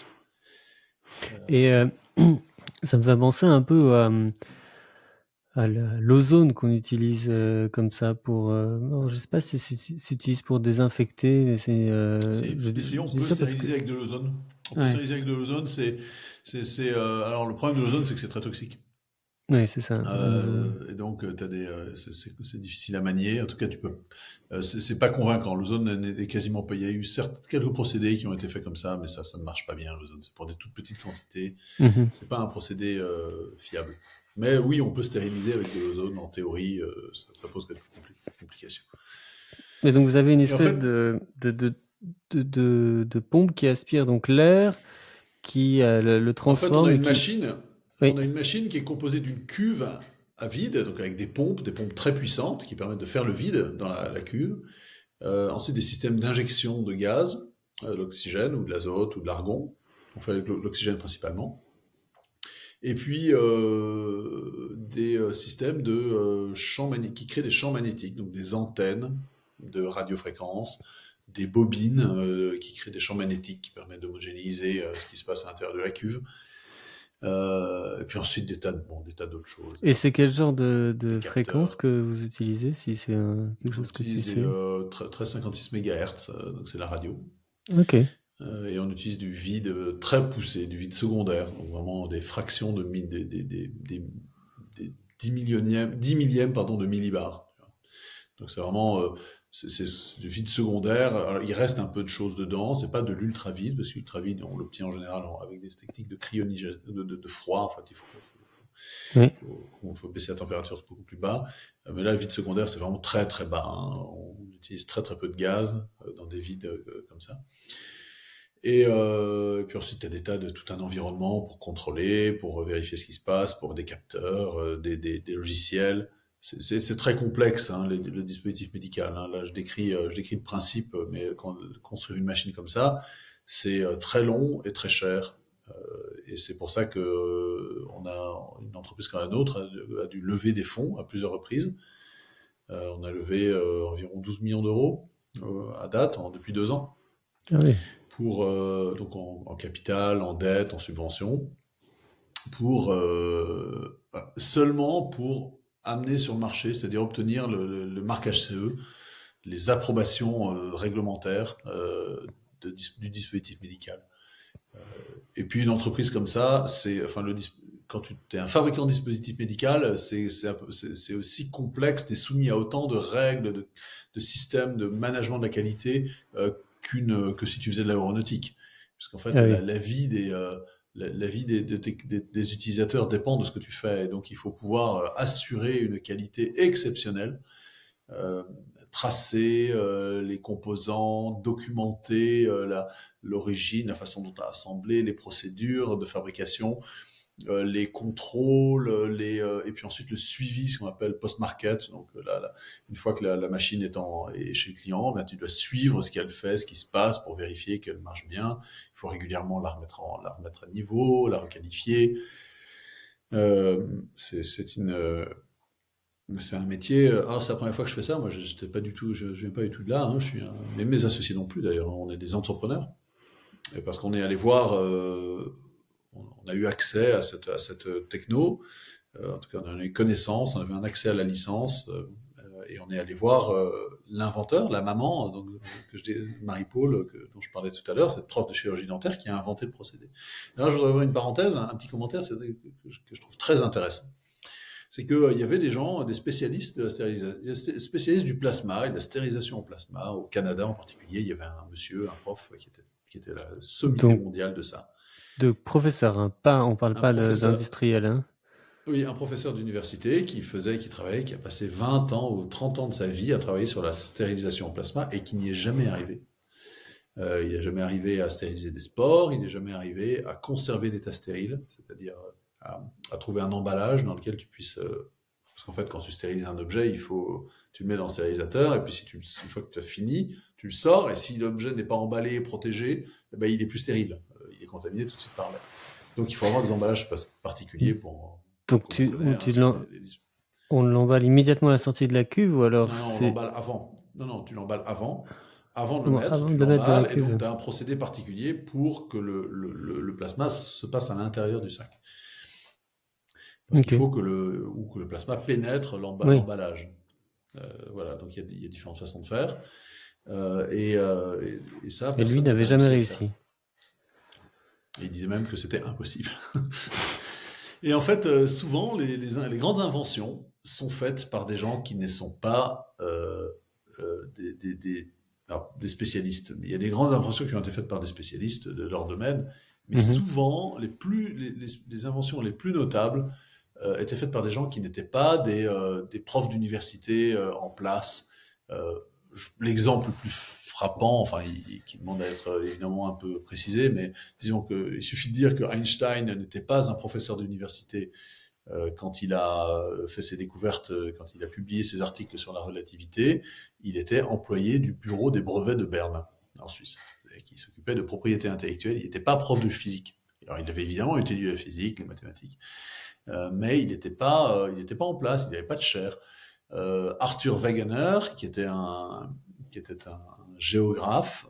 Et ça me fait penser un peu à l'ozone qu'on utilise comme ça pour. Je sais pas si ça s'utilise pour désinfecter, mais Si, si, on je dis peut ça parce que. stériliser avec de l'ozone. On peut Ouais, stériliser avec de l'ozone. Alors, le problème de l'ozone, c'est que c'est très toxique. ouais, c'est ça. Et donc, c'est difficile à manier. En tout cas, c'est pas convaincant. L'ozone n'est quasiment pas. Il y a eu certes quelques procédés qui ont été faits comme ça, mais ça ne marche pas bien. L'ozone, c'est pour des toutes petites quantités. Mhm. C'est pas un procédé fiable. Mais oui, on peut stériliser avec de l'ozone. En théorie, ça pose quelques complications. Et donc vous avez une Et en espèce fait, de pompe qui aspire donc l'air, qui le on a transforme et une qui. machine. Oui, On a une machine qui est composée d'une cuve à vide, donc avec des pompes très puissantes qui permettent de faire le vide dans la cuve. Ensuite, des systèmes d'injection de gaz, de l'oxygène ou de l'azote ou de l'argon. On fait avec l'oxygène principalement. Et puis des systèmes de champs magnétiques qui créent des champs magnétiques, donc des antennes de radiofréquence, des bobines qui créent des champs magnétiques qui permettent d'homogénéiser ce qui se passe à l'intérieur de la cuve. Et puis ensuite des tas d'autres choses, et c'est quel genre des de fréquence capteurs. que vous utilisez, si c'est quelque On chose que tu utilise sais? 1356 MHz, donc c'est la radio. Ok. Et on utilise du vide très poussé, du vide secondaire, donc vraiment des fractions des 10 millionièmes, 10 millièmes pardon, de millibars. Donc c'est vraiment c'est du vide secondaire. Alors, il reste un peu de choses dedans. C'est pas de l'ultra vide parce que l'ultra vide on l'obtient en général avec des techniques de cryonisation, de froid. En fait, Oui. il faut baisser la température beaucoup plus bas. Mais là, le vide secondaire c'est vraiment très très bas, hein. On utilise très très peu de gaz dans des vides comme ça. Et puis ensuite, tu as des tas de tout un environnement pour contrôler, pour vérifier ce qui se passe, pour des capteurs, des logiciels. C'est très complexe, hein, le dispositif médical, hein. Là, je décris le principe, mais construire une machine comme ça, c'est très long et très cher. Et c'est pour ça que on a une entreprise comme la nôtre a dû lever des fonds à plusieurs reprises. On a levé environ 12 millions d'euros à date, depuis 2 ans Ah oui. pour donc en capital, en dette, en subvention, pour seulement pour amener sur le marché, c'est-à-dire obtenir le marquage CE, les approbations réglementaires du dispositif médical. Et puis une entreprise comme ça, quand tu es un fabricant de dispositifs médicaux, c'est aussi complexe, tu es soumis à autant de règles, de systèmes de management de la qualité que si tu faisais de l'aéronautique. Parce qu'en fait, Ah oui. la vie la vie des utilisateurs dépend de ce que tu fais. Et donc, il faut pouvoir assurer une qualité exceptionnelle, euh, tracer les composants, documenter l'origine, la façon dont tu as assemblé, les procédures de fabrication, les contrôles, et puis ensuite le suivi, ce qu'on appelle post-market. Donc là, une fois que la machine est chez le client, ben, tu dois suivre ce qu'elle fait, ce qui se passe pour vérifier qu'elle marche bien. Il faut régulièrement la remettre à niveau, la requalifier. C'est un métier. Alors c'est la première fois que je fais ça. Moi, j'étais pas du tout, je viens pas du tout de là. Hein. Mais mes associés non plus d'ailleurs. On est des entrepreneurs. Et parce qu'on est allé voir, on a eu accès à cette techno. En tout cas, on a eu connaissance, on avait un accès à la licence, et on est allé voir l'inventeur, la maman, donc, Marie-Paul, dont je parlais tout à l'heure, cette prof de chirurgie dentaire qui a inventé le procédé. Et là, je voudrais avoir une parenthèse, un petit commentaire que je trouve très intéressant. C'est qu'il y avait des gens, des spécialistes de la stérilisation, spécialistes du plasma et de la stérilisation en plasma. Au Canada en particulier, il y avait un monsieur, un prof qui était la sommité mondiale de ça. De professeur, hein, on parle pas d'industriel. Hein. Oui, un professeur d'université qui travaillait, qui a passé 20 ans ou 30 ans de sa vie à travailler sur la stérilisation en plasma et qui n'y est jamais arrivé. Il n'est jamais arrivé à stériliser des spores, il n'est jamais arrivé à conserver l'état stérile, c'est-à-dire à trouver un emballage dans lequel tu puisses... parce qu'en fait, quand tu stérilises un objet, tu le mets dans le stérilisateur, et puis une fois que tu as fini, tu le sors, et si l'objet n'est pas emballé et protégé, eh ben, il est plus stérile. Il est contaminé tout de suite par l'air. Donc il faut avoir des emballages particuliers pour... Donc on l'emballe immédiatement à la sortie de la cuve ou alors non, on l'emballe avant. Non, tu l'emballes avant. Avant de le mettre, avant tu de le mettre dans la l'emballes, et donc cuve. tu as un procédé particulier pour que le plasma se passe à l'intérieur du sac. Parce qu'il faut que le plasma pénètre l'emballage. Voilà, donc il y a différentes façons de faire. Et ça, et lui n'avait jamais réussi. Et il disait même que c'était impossible. Et en fait, souvent, les grandes inventions sont faites par des gens qui ne sont pas des spécialistes. Il y a des grandes inventions qui ont été faites par des spécialistes de leur domaine, mais souvent, les inventions les plus notables étaient faites par des gens qui n'étaient pas des profs d'université en place. L'exemple le plus frappant, enfin, qui demande à être évidemment un peu précisé, mais disons qu'il suffit de dire que Einstein n'était pas un professeur d'université quand il a fait ses découvertes, quand il a publié ses articles sur la relativité. Il était employé du bureau des brevets de Berne, en Suisse, qui s'occupait de propriété intellectuelle. Il n'était pas prof de physique. Alors, il avait évidemment étudié la physique, les mathématiques, mais il n'était pas en place, il n'avait pas de chaire. Arthur Wegener, qui était un géographe,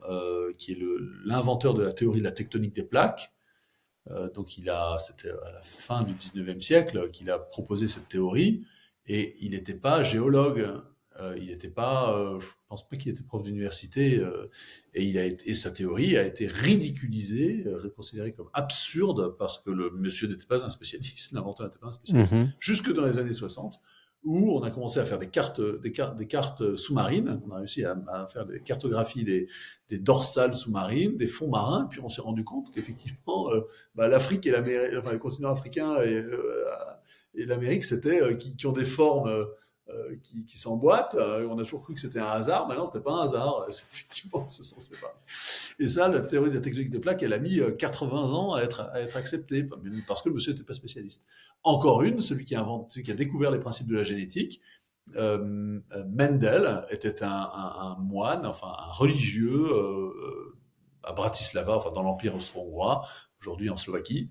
qui est l'inventeur de la théorie de la tectonique des plaques. Donc c'était à la fin du 19e siècle qu'il a proposé cette théorie, et il n'était pas géologue, il n'était pas, je pense pas qu'il était prof d'université, et sa théorie a été ridiculisée, considérée comme absurde, parce que le monsieur n'était pas un spécialiste, l'inventeur n'était pas un spécialiste, jusque dans les années 60, où on a commencé à faire des cartes sous-marines. On a réussi à faire des cartographies des dorsales sous-marines, des fonds marins, puis on s'est rendu compte qu'effectivement, l'Afrique et l'Amérique, enfin le continent africain et l'Amérique, qui ont des formes qui s'emboîtent. On a toujours cru que c'était un hasard, mais non, c'était pas un hasard. Effectivement, ce sont ces formes. Et ça, la théorie de la tectonique des plaques, elle a mis 80 ans à être acceptée, parce que le monsieur n'était pas spécialiste. Encore celui qui a découvert les principes de la génétique, Mendel, était un moine, enfin un religieux à Bratislava, enfin dans l'Empire austro-hongrois, aujourd'hui en Slovaquie.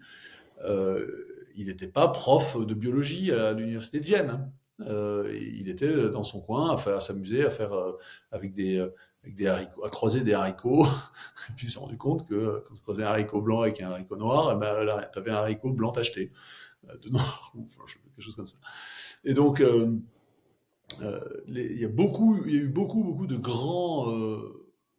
Il n'était pas prof de biologie à l'université de Vienne. Il était dans son coin à s'amuser, à faire avec des avec des haricots, à croiser des haricots. Et puis, ils se sont rendu compte que quand tu croisais un haricot blanc avec un haricot noir, eh ben, là, tu avais un haricot blanc tacheté, de noir, ou enfin, quelque chose comme ça. Et donc, il y a eu beaucoup de grands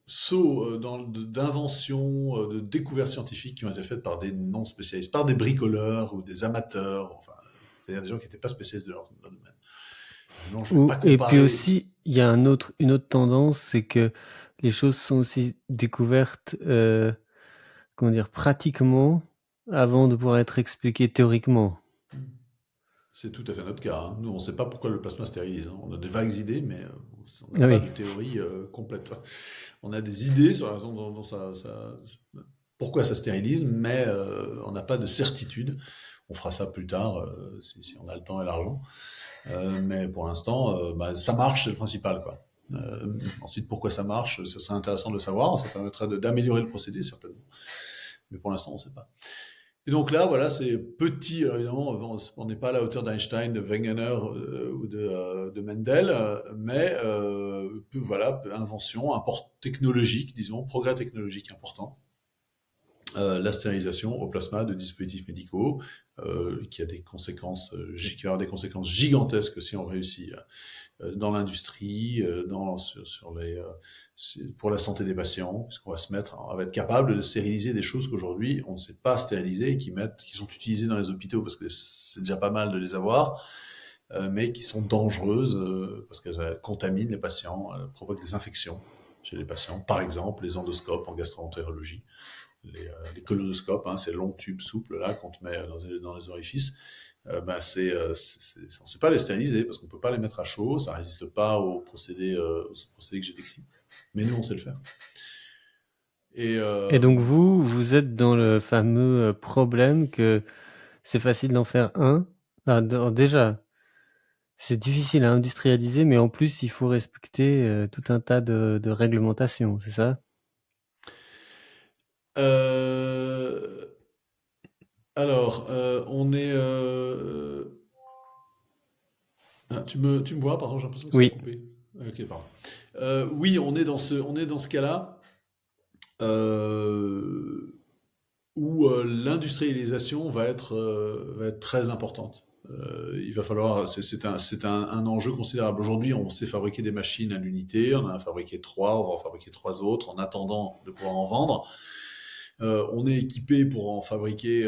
sauts d'inventions, de découvertes scientifiques qui ont été faites par des non spécialistes, par des bricoleurs ou des amateurs, enfin, c'est-à-dire des gens qui n'étaient pas spécialistes de leur domaine. Non, je vais pas Et puis comparer. aussi, il y a une autre tendance, c'est que les choses sont aussi découvertes, comment dire, pratiquement, avant de pouvoir être expliquées théoriquement. C'est tout à fait notre cas, hein. Nous, on ne sait pas pourquoi le plasma stérilise, hein. On a des vagues idées, mais on n'a Ah pas oui. de théorie complète. On a des idées sur la raison dont pourquoi ça stérilise, mais on n'a pas de certitude. On fera ça plus tard si on a le temps et l'argent. Mais pour l'instant, bah, ça marche, c'est le principal, quoi. Ensuite, pourquoi ça marche, ce serait intéressant de le savoir. Ça permettrait d'améliorer le procédé, certainement. Mais pour l'instant, on ne sait pas. Et donc là, voilà, c'est petit, évidemment, on n'est pas à la hauteur d'Einstein, de Wegener ou de Mendel, mais voilà, invention, technologique, disons, progrès technologique important. La stérilisation au plasma de dispositifs médicaux, qui a des conséquences, qui va avoir des conséquences gigantesques si on réussit dans l'industrie, pour la santé des patients, puisqu'on on va être capable de stériliser des choses qu'aujourd'hui on ne sait pas stériliser et qui sont utilisées dans les hôpitaux parce que c'est déjà pas mal de les avoir, mais qui sont dangereuses parce qu'elles contaminent les patients, provoquent des infections chez les patients. Par exemple, les endoscopes en gastroentérologie, les colonoscopes, hein, ces longs tubes souples là qu'on te met dans les orifices. Ben on ne sait pas les stériliser parce qu'on ne peut pas les mettre à chaud, ça ne résiste pas aux procédés que j'ai décrits. Mais nous, on sait le faire. Et donc vous êtes dans le fameux problème que c'est facile d'en faire un. Alors, déjà, c'est difficile à industrialiser, mais en plus, il faut respecter tout un tas de réglementations, c'est ça? euh, alors, on est. Ah, tu me vois, pardon, j'ai l'impression que ça a Oui. coupé. Ok, pardon. Oui, on est dans ce cas-là euh, où l'industrialisation va être très importante. Il va falloir, c'est un enjeu considérable. Aujourd'hui, on sait fabriquer des machines à l'unité, on en a fabriqué trois, on va en fabriquer trois autres en attendant de pouvoir en vendre. On est équipé pour en fabriquer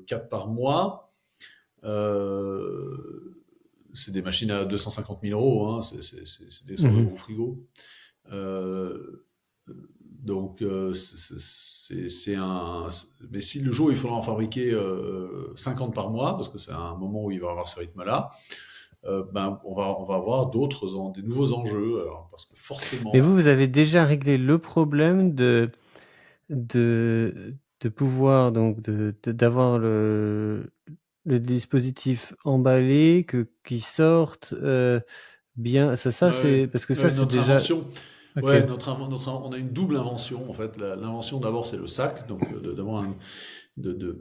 4 par mois. Euh, c'est des machines à 250 000 euros, hein, c'est des sortes de gros frigos. Donc, mais si le jour où il faudra en fabriquer 50 par mois, parce que c'est un moment où il va avoir ce rythme-là, ben, on va avoir des nouveaux enjeux, alors, parce que forcément. Mais vous avez déjà réglé le problème de pouvoir donc d'avoir le dispositif emballé qui sorte bien. Ça Ouais, c'est parce que ça ouais, c'est notre déjà invention, ok. ouais, on a une double invention en fait. L'invention d'abord c'est le sac, donc d'avoir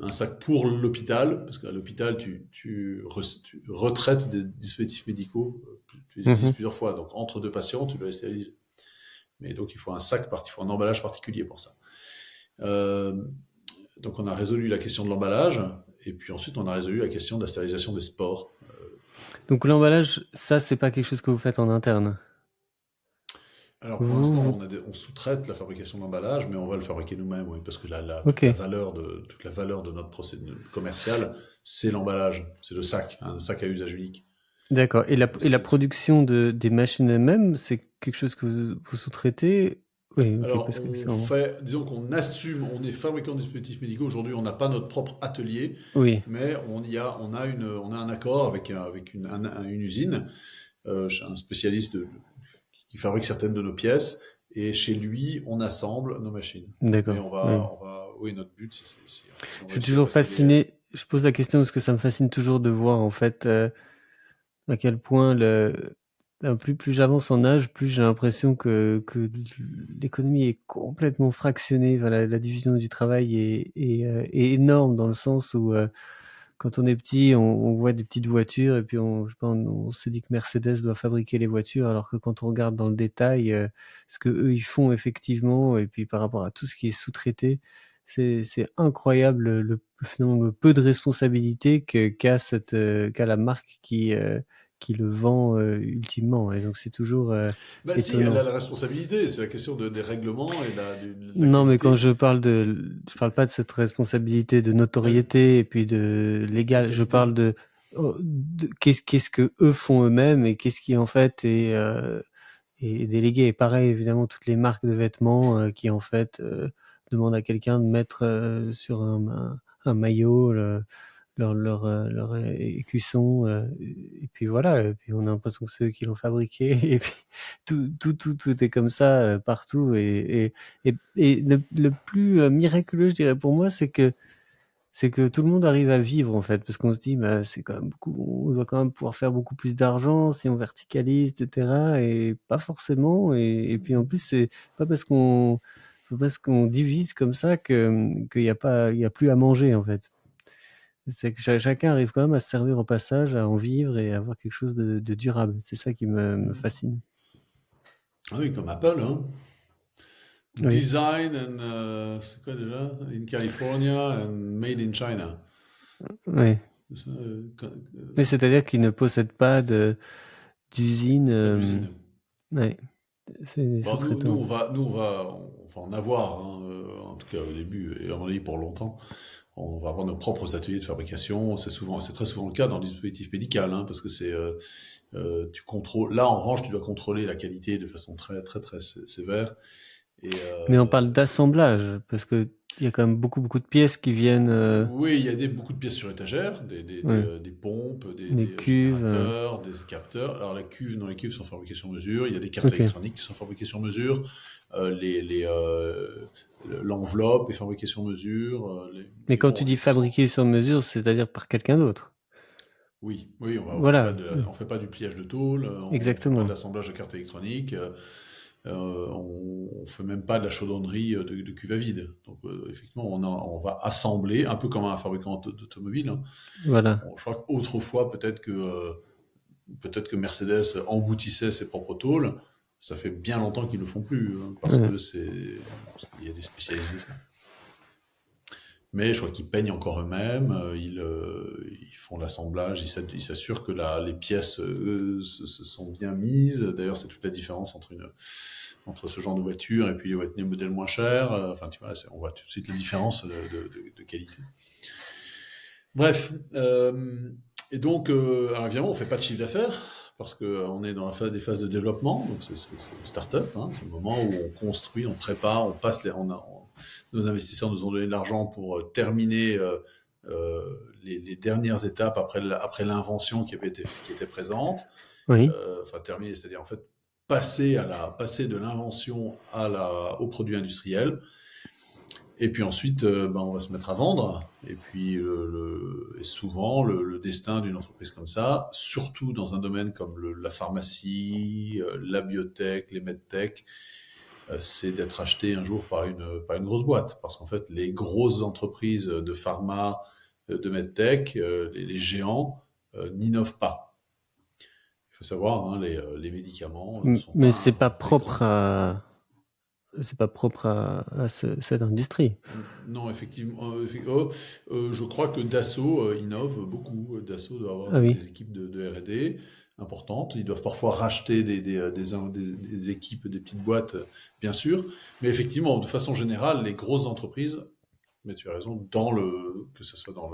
un sac pour l'hôpital, parce qu'à l'hôpital tu retraites des dispositifs médicaux, tu les utilises plusieurs fois, donc entre deux patients tu dois les stériliser. Mais donc il faut il faut un emballage particulier pour ça. Euh, donc on a résolu la question de l'emballage, et puis ensuite on a résolu la question de la stérilisation des spores. Donc l'emballage, ça c'est pas quelque chose que vous faites en interne. Alors pour l'instant, Vous on sous-traite la fabrication d'emballage, mais on va le fabriquer nous-mêmes, oui, parce que ok. toute la valeur de notre procédé commercial, c'est l'emballage, c'est le sac, un sac à usage unique. D'accord. Et la C'est- production des machines elles-mêmes, c'est quelque chose que vous sous-traitez? Oui, ok, Alors, parce que disons qu'on assume, on est fabricant de dispositifs médicaux. Aujourd'hui, on n'a pas notre propre atelier, oui, mais on a un accord avec une usine, un spécialiste qui fabrique certaines de nos pièces, et chez lui, on assemble nos machines. Mais d'accord. Oui. oui, notre but, si on Je suis réussit à toujours passer les. fasciné. Je pose la question parce que ça me fascine toujours de voir en fait à quel point plus j'avance en âge, plus j'ai l'impression que l'économie est complètement fractionnée. Voilà, la division du travail est énorme dans le sens où quand on est petit, on voit des petites voitures et puis je sais pas, on se dit que Mercedes doit fabriquer les voitures, alors que quand on regarde dans le détail ce que eux ils font effectivement, et puis par rapport à tout ce qui est sous-traité, c'est incroyable finalement, le peu de responsabilité qu'a la marque qui le vend ultimement. Et donc c'est toujours Bah si, elle a étonnant. la responsabilité, c'est la question des règlements et de la Non, mais quand qualité. je je parle pas de cette responsabilité de Ouais, notoriété et puis de de légal. Je qualité. parle de qu'est-ce que eux font eux-mêmes et qu'est-ce qui en fait est délégué. Et pareil, évidemment, toutes les marques de vêtements qui en fait demandent à quelqu'un de mettre sur un maillot leur écusson, et puis voilà, et puis on a l'impression que c'est eux qui l'ont fabriqué, et puis tout est comme ça partout, et le plus miraculeux, je dirais pour moi, c'est que tout le monde arrive à vivre en fait, parce qu'on se dit bah c'est quand même beaucoup, on doit quand même pouvoir faire beaucoup plus d'argent si on verticalise, etc. Et pas forcément, et puis en plus c'est pas parce qu'on divise comme ça que qu'il y a plus à manger en fait. C'est que chacun arrive quand même à se servir au passage, à en vivre et à avoir quelque chose de durable. C'est ça qui me fascine. Ah oui, comme Apple, hein. Oui, Design and, c'est quoi déjà? In California and made in China. oui. C'est ça, Mais c'est-à-dire qu'ils ne possèdent pas d'usine. pas d'usine. Ouais, c'est des Bon, sous-traitants. on va en avoir, hein, en tout cas au début, et à mon avis pour longtemps. On va avoir nos propres ateliers de fabrication. C'est très souvent le cas dans le dispositif médical, hein, parce que tu contrôles. Là, en revanche, tu dois contrôler la qualité de façon très sévère. Et Mais on parle d'assemblage, parce que il y a quand même beaucoup de pièces qui viennent. oui, il y a beaucoup de pièces sur étagère, Ouais, des pompes, des cuves. générateurs, des capteurs. Alors la cuve, dans les cuves sont fabriquées sur mesure. Il y a des cartes Ok. électroniques qui sont fabriquées sur mesure. L'enveloppe est fabriquée sur mesure. Mais Mais quand bon, tu dis fabriquer sur mesure, c'est-à-dire par quelqu'un d'autre. oui, Voilà, on fait pas du pliage de tôle, on fait pas de exactement. l'assemblage de cartes électroniques, on fait même pas de la chaudronnerie de cuve à vide. Donc effectivement, on va assembler un peu comme un fabricant d'automobile, hein. Voilà. Bon, je crois qu'autrefois, peut-être que Mercedes emboutissait ses propres tôles. Ça fait bien longtemps qu'ils le font plus, hein, parce Ouais. que il y a des spécialistes de ça. Mais je crois qu'ils peignent encore eux-mêmes, ils font l'assemblage, ils s'assurent que les pièces se sont bien mises. D'ailleurs, c'est toute la différence entre ce genre de voiture et puis les modèles moins chers. Enfin, tu vois, on voit tout de suite la différence de qualité. Bref, et donc, alors évidemment, on fait pas de chiffre d'affaires parce que on est dans des phases de développement, donc c'est une start-up, hein, c'est le moment où on construit, on prépare, on passe nos investisseurs nous ont donné de l'argent pour terminer les dernières étapes après l'invention qui était présente, Oui. enfin terminer, c'est-à-dire en fait passer de l'invention au produit industriel. Et puis ensuite, ben, on va se mettre à vendre. Et puis, et souvent, le destin d'une entreprise comme ça, surtout dans un domaine comme la pharmacie, la biotech, les medtech, c'est d'être acheté un jour par une grosse boîte. Parce qu'en fait, les grosses entreprises de pharma, de medtech, les géants, n'innovent pas. Il faut savoir, hein, les médicaments ne sont Mais pas c'est pas propre à cette industrie. Non, effectivement. Je crois que Dassault innove beaucoup. Dassault doit avoir Ah oui. des équipes de R&D importantes. Ils doivent parfois racheter des équipes, des petites boîtes, bien sûr. Mais effectivement, de façon générale, les grosses entreprises, mais tu as raison, que ce soit dans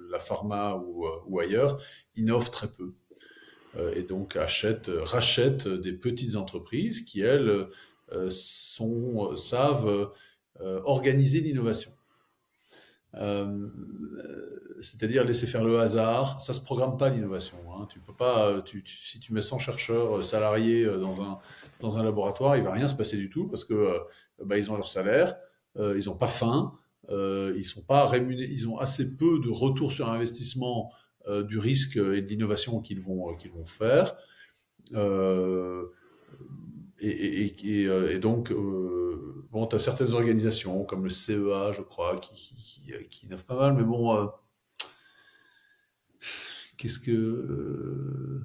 la pharma ou ailleurs, innovent très peu. Et donc rachètent des petites entreprises qui, elles, savent organiser l'innovation. Euh, C'est-à-dire laisser faire le hasard. Ça se programme pas l'innovation, hein. Tu peux pas, si tu mets 100 chercheurs salariés dans un laboratoire, il va rien se passer du tout parce que bah, ils ont leur salaire, ils ont pas faim, ils sont pas rémunérés, ils ont assez peu de retour sur investissement du risque et de l'innovation qu'ils vont faire. Euh, et donc, bon, tu as certaines organisations comme le CEA, je crois, qui innovent pas mal, mais bon, qu'est-ce que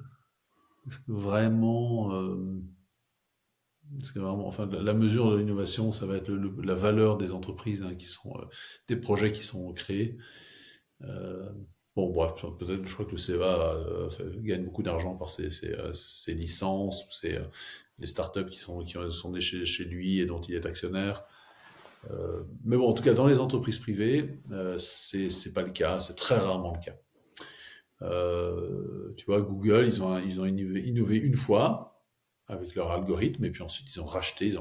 vraiment, enfin, la mesure de l'innovation, ça va être la valeur des entreprises, hein, qui sont des projets qui sont créés. Euh, bon, bref, peut-être, je crois que le CEA ça gagne beaucoup d'argent par ses licences ou les startups qui sont nées chez lui et dont il est actionnaire. Mais bon, en tout cas, dans les entreprises privées, c'est pas le cas, c'est très rarement le cas. Tu vois, Google, ils ont innové une fois avec leur algorithme, et puis ensuite ils ont racheté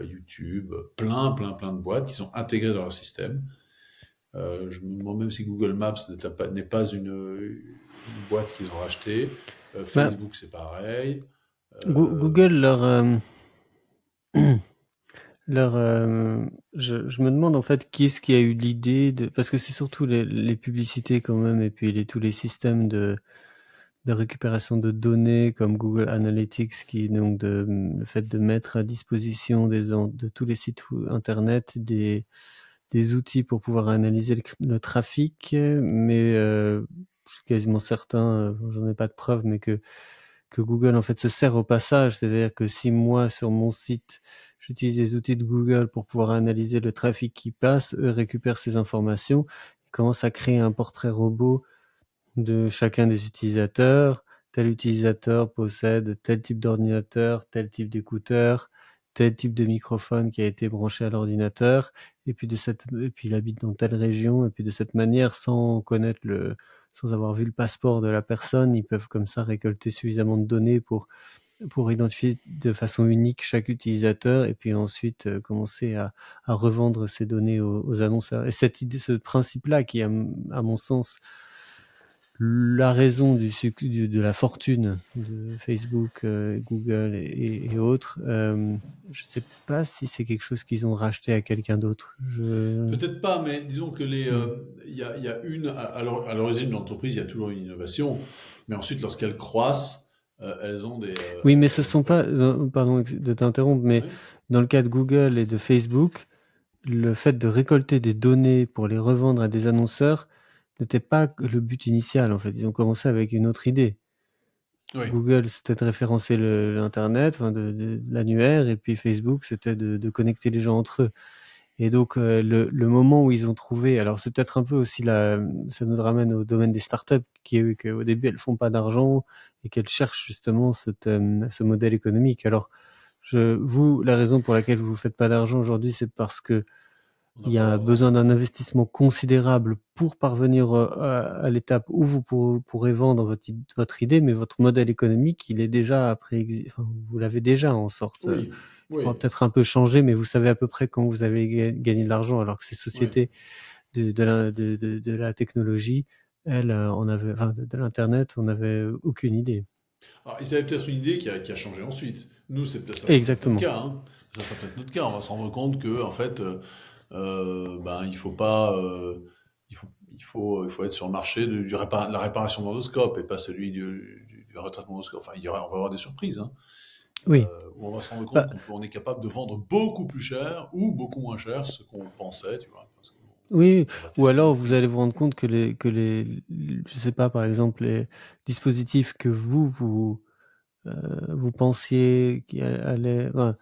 YouTube, plein de boîtes qui sont intégrées dans leur système. Je me demande même si Google Maps n'est pas une boîte qu'ils ont rachetée. Bah, Facebook, c'est pareil. Euh, Google, leur, je me demande en fait qui est-ce qui a eu l'idée de, parce que c'est surtout les publicités quand même, et puis tous les systèmes de récupération de données comme Google Analytics, qui donc le fait de mettre à disposition de tous les sites internet des outils pour pouvoir analyser le trafic, mais je suis quasiment certain, j'en ai pas de preuves, mais que Google en fait se sert au passage, c'est-à-dire que si moi sur mon site j'utilise les outils de Google pour pouvoir analyser le trafic qui passe, eux récupèrent ces informations, ils commencent à créer un portrait robot de chacun des utilisateurs. Tel utilisateur possède tel type d'ordinateur, tel type d'écouteur, tel type de microphone qui a été branché à l'ordinateur, et puis il habite dans telle région, et puis de cette manière, sans avoir vu le passeport de la personne, ils peuvent comme ça récolter suffisamment de données pour identifier de façon unique chaque utilisateur, et puis ensuite commencer à revendre ces données aux annonceurs. Et ce principe-là, qui est à mon sens la raison de la fortune de Facebook, Google et autres, je ne sais pas si c'est quelque chose qu'ils ont racheté à quelqu'un d'autre. Peut-être pas, mais disons que Hmm. il y a à l'origine de l'entreprise, il y a toujours une innovation, mais ensuite, lorsqu'elles croissent, elles ont Oui, mais ce sont pas, pardon de t'interrompre, mais ouais. dans le cas de Google et de Facebook, le fait de récolter des données pour les revendre à des annonceurs n'était pas le but initial, en fait. Ils ont commencé avec une autre idée. Oui. Google, c'était de référencer l'Internet, enfin de l'annuaire, et puis Facebook, c'était de connecter les gens entre eux. Et donc, le moment où ils ont trouvé, alors c'est peut-être un peu aussi ça nous ramène au domaine des startups, qui est qu'au début, elles font pas d'argent et qu'elles cherchent justement ce modèle économique. Alors, la raison pour laquelle vous faites pas d'argent aujourd'hui, c'est parce que On n'a il y pas a l'argent. besoin d'un investissement considérable pour parvenir à l'étape où vous pourrez vendre votre idée, mais votre modèle économique, il est déjà enfin, vous l'avez déjà en sorte. Oui, Il pourra oui, peut-être un peu changer, mais vous savez à peu près quand vous avez gagné de l'argent, alors que ces oui. sociétés de la technologie, elles, enfin, de l'Internet, on n'avait aucune idée. Alors, ils avaient peut-être une idée qui a changé ensuite. Nous, ça sera peut-être notre Exactement. cas, hein. Ça sera peut-être notre cas. On va se rendre compte que, en fait, ben, il faut pas, il faut être sur le marché la réparation d'endoscope et pas celui du retraitement d'endoscope. Enfin, on va avoir des surprises, hein, Oui. où on va se rendre compte Bah, qu'on est capable de vendre beaucoup plus cher ou beaucoup moins cher ce qu'on pensait, tu vois, parce oui, qu'on va ou tester alors nos vous prix. allez vous rendre compte je sais pas, par exemple, les dispositifs que vous pensiez qui allaient, enfin,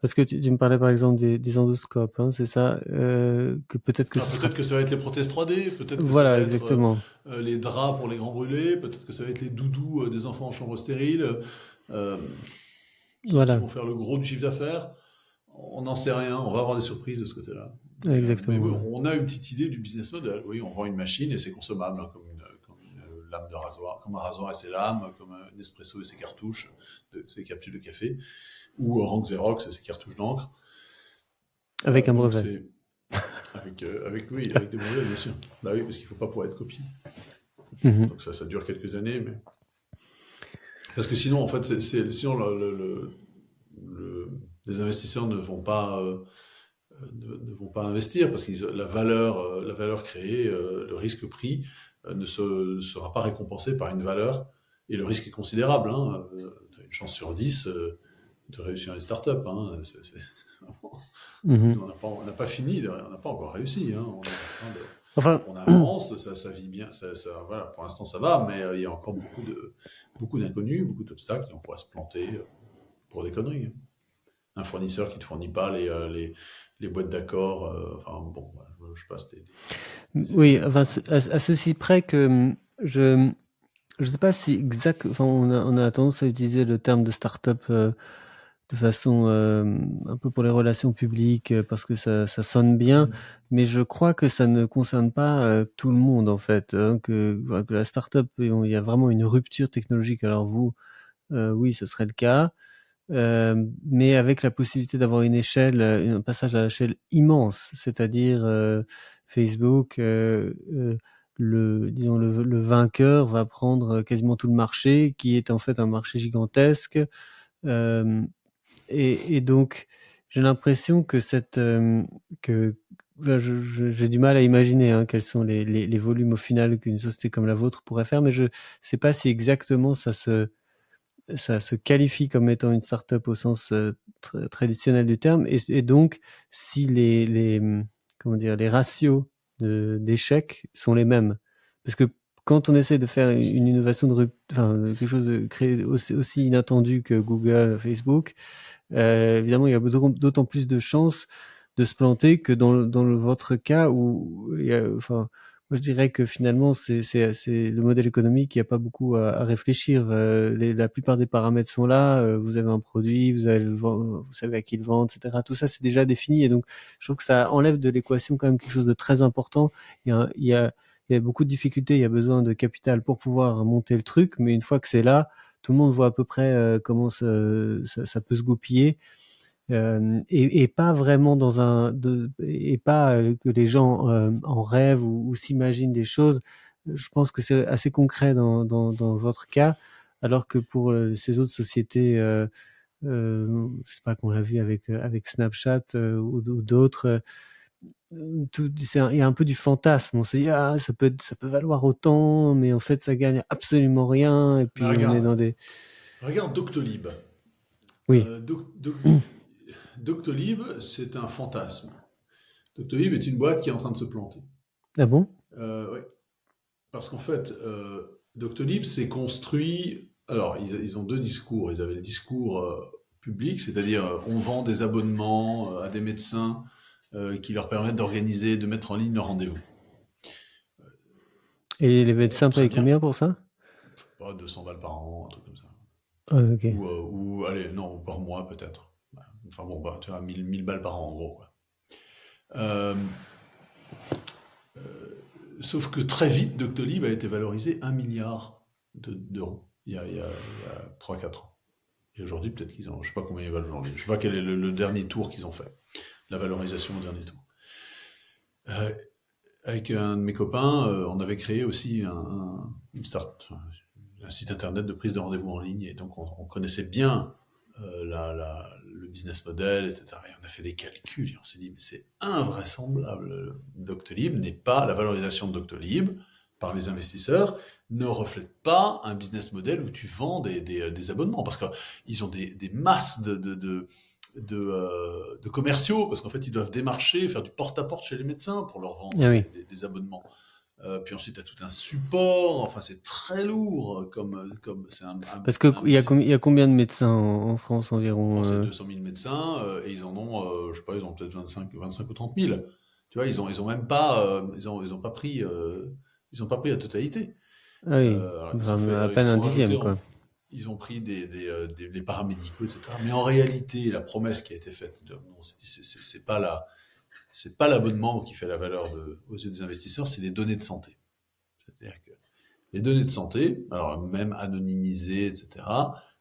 parce que tu me parlais par exemple des endoscopes, hein, c'est ça, que peut-être que Ah, ce sera, peut-être que ça va être les prothèses 3D, peut-être que ça va voilà, être exactement, les draps pour les grands brûlés, peut-être que ça va être les doudous des enfants en chambre stérile, euh, qui voilà, vont faire le gros du chiffre d'affaires. On n'en sait rien, on va avoir des surprises de ce côté-là. Mais exactement, oui, ouais. on a une petite idée du business model. Oui, on vend une machine et c'est consommable, hein, comme une lame de rasoir, comme un rasoir et ses lames, comme un Nespresso et ses cartouches, ses capsules de café, ou Rank Xerox et ses cartouches d'encre. Avec un Donc brevet. c'est oui, avec des brevets, bien sûr. Bah oui, parce qu'il ne faut pas pouvoir être copié. Mhm. Donc ça dure quelques années, mais parce que sinon, en fait, sinon les investisseurs ne vont pas investir parce que la valeur créée, le risque pris ne sera pas récompensé par une valeur et le risque est considérable. Hein. Tu as une chance sur 10 de réussir une start-up. Hein. Mhm. Nous, on n'a pas fini, on n'a pas encore réussi. Hein. On est en train Enfin, On avance, ça vit bien, voilà, pour l'instant ça va, mais il y a encore beaucoup d'inconnus, beaucoup d'obstacles, et on pourrait se planter pour des conneries, hein. Un fournisseur qui ne te fournit pas les boîtes d'accords, enfin bon, voilà, je passe des oui, exemples enfin, simples. à ceci près que je sais pas si exact. Enfin, on a tendance à utiliser le terme de start-up de façon un peu pour les relations publiques parce que ça sonne bien, Mm. mais je crois que ça ne concerne pas tout le monde en fait, hein, voilà, que la start-up, il y a vraiment une rupture technologique. Alors vous, oui, ce serait le cas. Mais avec la possibilité d'avoir une échelle, un passage à l'échelle immense, c'est-à-dire Facebook, disons le vainqueur va prendre quasiment tout le marché, qui est en fait un marché gigantesque. Euh, et donc, j'ai l'impression que ben, j'ai du mal à imaginer hein, quels sont les volumes au final qu'une société comme la vôtre pourrait faire, mais je sais pas si exactement ça se qualifie comme étant une start-up au sens traditionnel du terme, et donc si comment dire, les ratios d'échecs sont les mêmes. Parce que quand on essaie de faire une innovation enfin, quelque chose de créer aussi inattendu que Google, Facebook, évidemment, il y a d'autant plus de chances de se planter que dans votre cas où enfin, moi je dirais que finalement c'est le modèle économique, il n'y a pas beaucoup à réfléchir. La plupart des paramètres sont là. Vous avez un produit, vous savez à qui le vendre, etc. Tout ça c'est déjà défini, et donc je trouve que ça enlève de l'équation quand même quelque chose de très important. Il y a beaucoup de difficultés, il y a besoin de capital pour pouvoir monter le truc, mais une fois que c'est là, tout le monde voit à peu près comment ça peut se goupiller, et pas vraiment et pas que les gens en rêvent ou s'imaginent des choses. Je pense que c'est assez concret dans votre cas, alors que pour ces autres sociétés, je sais pas, qu'on l'a vu avec Snapchat ou d'autres, il y a un peu du fantasme. On se dit, ah, ça peut valoir autant, mais en fait, ça gagne absolument rien. Et Mais puis, on est regarde, dans des. regarde Doctolib. Oui. Doctolib, c'est un fantasme. Doctolib est une boîte qui est en train de se planter. Ah bon? Ouais. Parce qu'en fait, Doctolib s'est construit. Alors, ils ont deux discours. Ils avaient le discours public, c'est-à-dire on vend des abonnements à des médecins qui leur permettent d'organiser, de mettre en ligne leurs rendez-vous. Et les médecins Très payent bien. combien pour ça? Je sais pas, 200 balles par an, un truc comme ça. Ah, ok. Allez, non, par mois peut-être. Enfin bon, bah, tu vois, 1000 balles par an en gros, quoi. Euh, Sauf que très vite, Doctolib a été valorisé 1 milliard d'euros il y a 3-4 ans. Et aujourd'hui, peut-être qu'ils ont. Je sais pas combien ils valent aujourd'hui. Je sais pas quel est le dernier tour qu'ils ont fait. La valorisation au dernier tour. Euh, Avec un de mes copains, on avait créé aussi un site internet de prise de rendez-vous en ligne. Et donc, on connaissait bien le business model, etc. Et on a fait des calculs et on s'est dit, mais c'est invraisemblable. Doctolib n'est pas, la valorisation de Doctolib par les investisseurs ne reflète pas un business model où tu vends des abonnements. Parce qu'ils ont des masses de commerciaux, parce qu'en fait, ils doivent démarcher, faire du porte-à-porte chez les médecins pour leur vendre Ah oui. des abonnements. Puis ensuite, tu as tout un support. Enfin, c'est très lourd comme c'est Parce que un business. il y a combien de médecins en France En environ France, il y a 200 000 médecins et ils en ont, je sais pas, ils ont peut-être 25 ou 30 000. Tu vois, ils ont même pas, ils ont pas pris, ils ont pas pris la totalité. Ah oui, Alors, enfin, à ils se peine un sont rajoutés, dixième, quoi. ils ont pris des paramédicaux, etc. Mais en réalité, la promesse qui a été faite, non, c'est pas l'abonnement qui fait la valeur aux yeux des investisseurs, c'est les données de santé. C'est-à-dire que les données de santé, alors même anonymisées, etc.,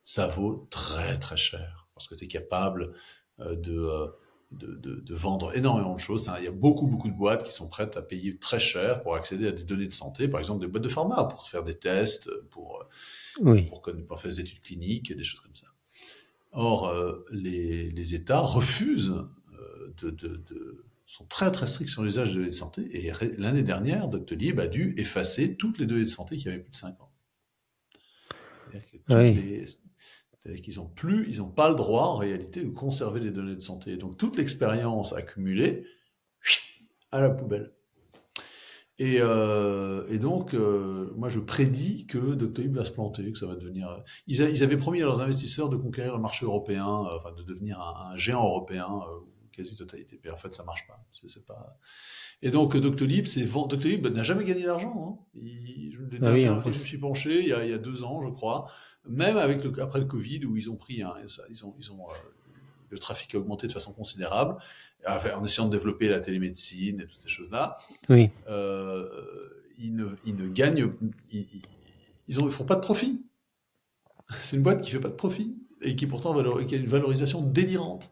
ça vaut très très cher parce que tu es capable de vendre énormément de choses. Il y a beaucoup de boîtes qui sont prêtes à payer très cher pour accéder à des données de santé, par exemple des boîtes de pharma, pour faire des tests, Oui. pour faire des études cliniques, des choses comme ça. Or, les États refusent sont très très stricts sur l'usage de données de santé. Et l'année dernière, Doctolib a dû effacer toutes les données de santé qui avaient plus de 5 ans. C'est-à-dire que Ah oui. c'est-à-dire qu'ils ils ont pas le droit en réalité de conserver les données de santé. Donc toute l'expérience accumulée, à la poubelle. Et donc, moi, je prédis que Doctolib va se planter, que ça va devenir. Ils avaient promis à leurs investisseurs de conquérir le marché européen, enfin de devenir un géant européen, quasi totalité. Puis en fait, ça marche pas. C'est pas. Et donc, Doctolib n'a jamais gagné d'argent. Hein. La Ah oui, en dernière fois que je me plus. suis penché, il y a 2 ans, je crois, même après le Covid, où ils ont pris, le trafic a augmenté de façon considérable, en essayant de développer la télémédecine et toutes ces choses-là. Oui. Ils ne gagnent, ils font pas de profit. C'est une boîte qui fait pas de profit et qui pourtant qui a une valorisation délirante.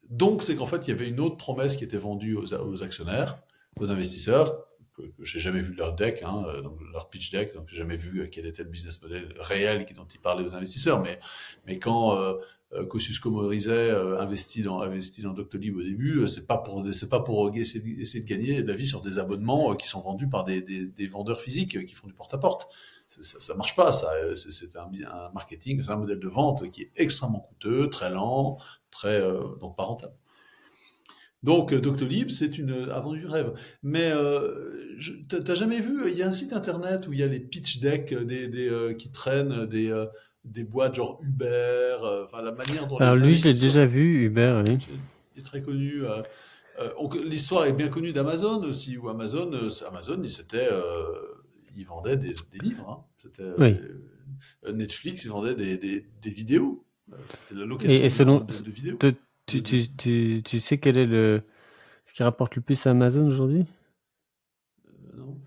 Donc, c'est qu'en fait, il y avait une autre promesse qui était vendue aux actionnaires, aux investisseurs, que j'ai jamais vu leur deck, hein, donc leur pitch deck, donc j'ai jamais vu quel était le business model réel dont ils parlaient aux investisseurs. Mais quand Kosciusko Morizet investit dans Doctolib au début, c'est pas pour essayer de gagner de la vie sur des abonnements qui sont vendus par des vendeurs physiques qui font du porte-à-porte. Ça marche pas, ça. C'est un marketing, c'est un modèle de vente qui est extrêmement coûteux, très lent, donc pas rentable. Donc Doctolib, a vendu du rêve. Mais t'as jamais vu, il y a un site internet où il y a les pitch decks qui traînent des boîtes genre Uber, enfin la manière dont Alors les lui, je l'ai investisseurs, déjà vu, Hubert, oui. il est très connu. L'histoire est bien connue d'Amazon aussi, où Amazon, ils vendaient des livres. Hein. Oui. Netflix, ils vendaient des vidéos. C'était la Et location selon, de vidéos. te- De, de- tu sais quel est ce qui rapporte le plus à Amazon aujourd'hui? non.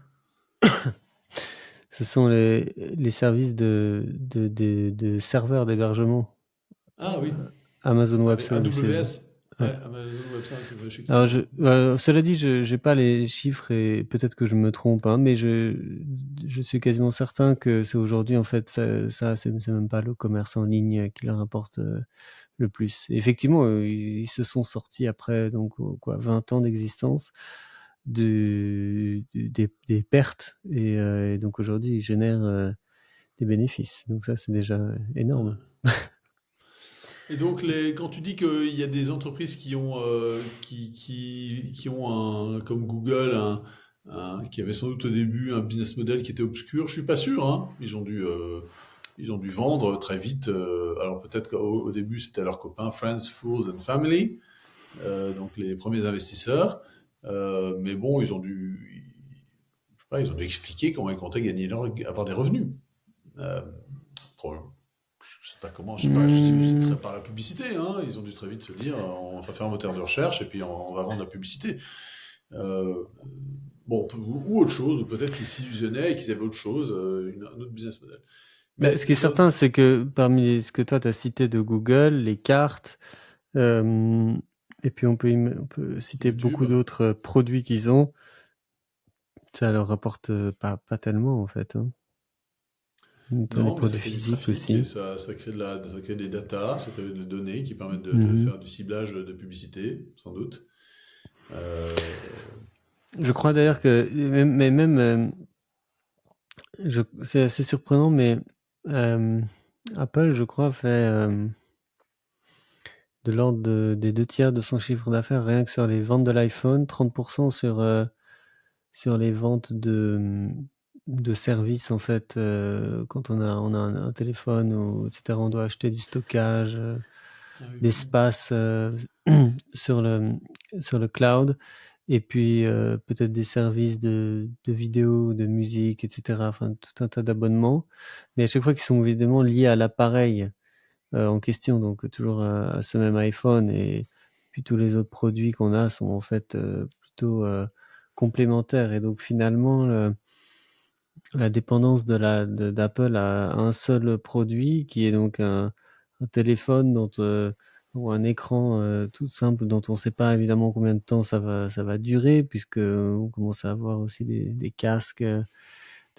Ce sont les services de serveurs d'hébergement. Ah oui, Amazon Web avec Services. AWS. Ouais. Ouais, Amazon Web Services, c'est vrai, je sais Alors qu'ils. cela dit, je n'ai pas les chiffres et peut-être que je me trompe, hein, mais je suis quasiment certain que c'est aujourd'hui, en fait, c'est même pas le commerce en ligne qui leur apporte le plus. Et effectivement, ils se sont sortis après donc, 20 ans d'existence des pertes et donc aujourd'hui, ils génèrent des bénéfices. Donc ça, c'est déjà énorme. Et donc, quand tu dis qu'il y a des entreprises qui ont comme Google, qui avait sans doute au début un business model qui était obscur, je suis pas sûr. Hein. Ils ont dû vendre très vite. Alors peut-être qu'au début c'était leurs copains, Friends, Fools and Family, donc les premiers investisseurs. Mais bon, je sais pas, ils ont dû expliquer comment ils comptaient avoir des revenus. Euh, je sais pas comment, je sais pas, j'imagine Hmm. très par la publicité, hein. Ils ont dû très vite se dire, on va faire un moteur de recherche et puis on va vendre la publicité. Euh, bon, ou autre chose, ou peut-être qu'ils s'illusionnaient et qu'ils avaient autre chose, un autre business model. Bah, Mais ce qui est certain, c'est que parmi ce que toi tu as cité de Google, les cartes, et puis on peut citer YouTube, beaucoup d'autres produits qu'ils ont, ça leur rapporte pas tellement en fait. Hein. Dans les non, mais ça produits crée du physiques trafic et aussi. ça crée des datas, ça crée des données qui permettent de Mhm. faire du ciblage de publicité, sans doute. Euh, Je crois c'est- d'ailleurs que, mais même, c'est assez surprenant, mais Apple, je crois, fait de l'ordre des 2 tiers de son chiffre d'affaires rien que sur les ventes de l'iPhone, 30% sur les ventes de services en fait. Quand on a un téléphone ou etc., on doit acheter du stockage, ah oui, oui. d'espace sur le cloud. Et puis peut-être des services de vidéo, de musique, etc. Enfin, tout un tas d'abonnements. Mais à chaque fois qu'ils sont évidemment liés à l'appareil en question, donc toujours à ce même iPhone. Et puis tous les autres produits qu'on a sont en fait plutôt complémentaires. Et donc finalement, la dépendance d'Apple à un seul produit, qui est donc un téléphone ou un écran tout simple dont on ne sait pas évidemment combien de temps ça va durer, puisque on commence à avoir aussi des casques de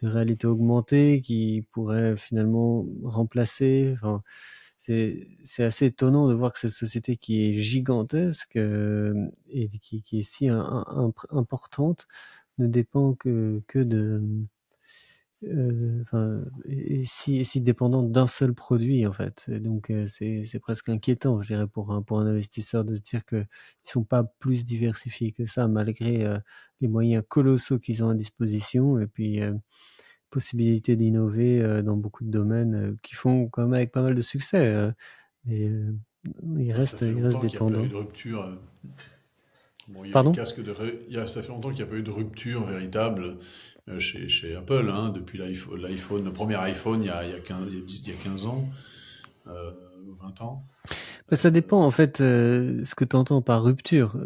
réalité augmentée qui pourraient finalement remplacer. Enfin, c'est assez étonnant de voir que cette société qui est gigantesque et qui est si importante ne dépend que enfin, et si dépendante d'un seul produit en fait. Et donc c'est presque inquiétant, je dirais, pour un investisseur de se dire qu'ils sont pas plus diversifiés que ça, malgré les moyens colossaux qu'ils ont à disposition, et puis possibilité d'innover dans beaucoup de domaines qui font quand même avec pas mal de succès. Mais Ouais, ça fait ils restent longtemps qu'il n'y a pas eu dépendants. de rupture. Bon, il y a les Pardon? casques ça fait longtemps qu'il n'y a pas eu de rupture véritable chez Apple, hein, depuis l'iPhone, le premier iPhone il y a 15, il y a 15 ans, 20 ans. Bah, ça dépend en fait ce que tu entends par rupture.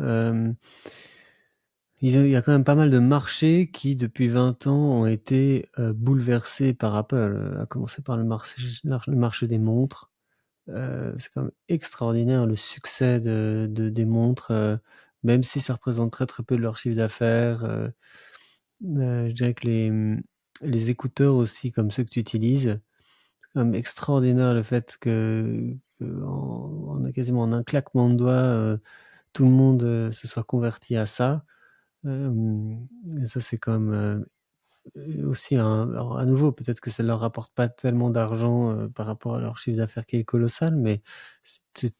Il y a quand même pas mal de marchés qui, depuis 20 ans, ont été bouleversés par Apple, à commencer par le marché des montres. C'est quand même extraordinaire le succès des montres, même si ça représente très très peu de leur chiffre d'affaires. Je dirais que les écouteurs aussi, comme ceux que tu utilises, c'est quand même extraordinaire le fait quasiment en un claquement de doigts, tout le monde se soit converti à ça. Et ça, c'est quand même aussi alors à nouveau, peut-être que ça leur rapporte pas tellement d'argent par rapport à leur chiffre d'affaires qui est colossal, mais c'est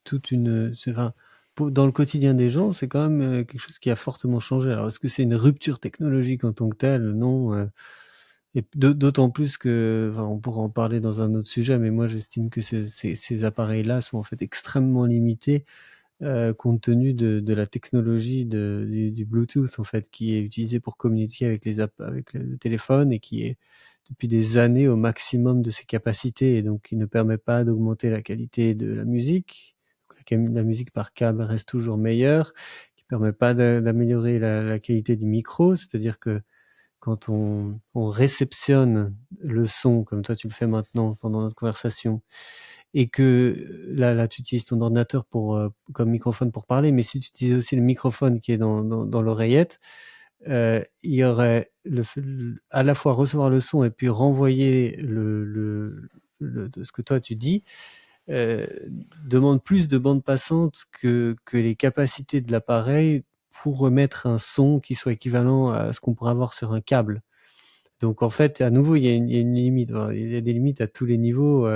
enfin, dans le quotidien des gens, c'est quand même quelque chose qui a fortement changé. Alors, est-ce que c'est une rupture technologique en tant que telle? Non. Et d'autant plus que, enfin, on pourra en parler dans un autre sujet, mais moi j'estime que ces appareils-là sont en fait extrêmement limités compte tenu de la technologie du Bluetooth en fait, qui est utilisée pour communiquer avec avec le téléphone, et qui est depuis des années au maximum de ses capacités, et donc qui ne permet pas d'augmenter la qualité de la musique. La musique par câble reste toujours meilleure, qui permet pas d'améliorer la qualité du micro, c'est-à-dire que quand on réceptionne le son, comme toi tu le fais maintenant pendant notre conversation, et que là tu utilises ton ordinateur comme microphone pour parler, mais si tu utilises aussi le microphone qui est dans l'oreillette, il y aurait à la fois recevoir le son et puis renvoyer de ce que toi tu dis, euh, demande plus de bande passante que les capacités de l'appareil pour remettre un son qui soit équivalent à ce qu'on pourrait avoir sur un câble. Donc en fait, à nouveau, il y a une limite. Enfin, il y a des limites à tous les niveaux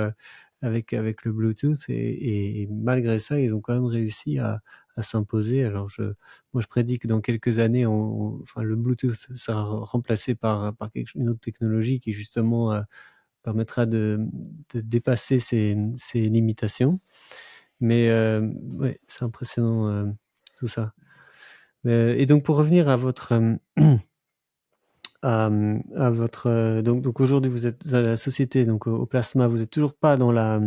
avec le Bluetooth, et malgré ça, ils ont quand même réussi à s'imposer. Alors moi, je prédis que dans quelques années, enfin, le Bluetooth sera remplacé par une autre technologie qui justement permettra de dépasser ces limitations. Mais ouais, c'est impressionnant tout ça. Et donc pour revenir à votre à votre donc aujourd'hui vous êtes à la société, donc au Plasma, vous êtes toujours pas dans la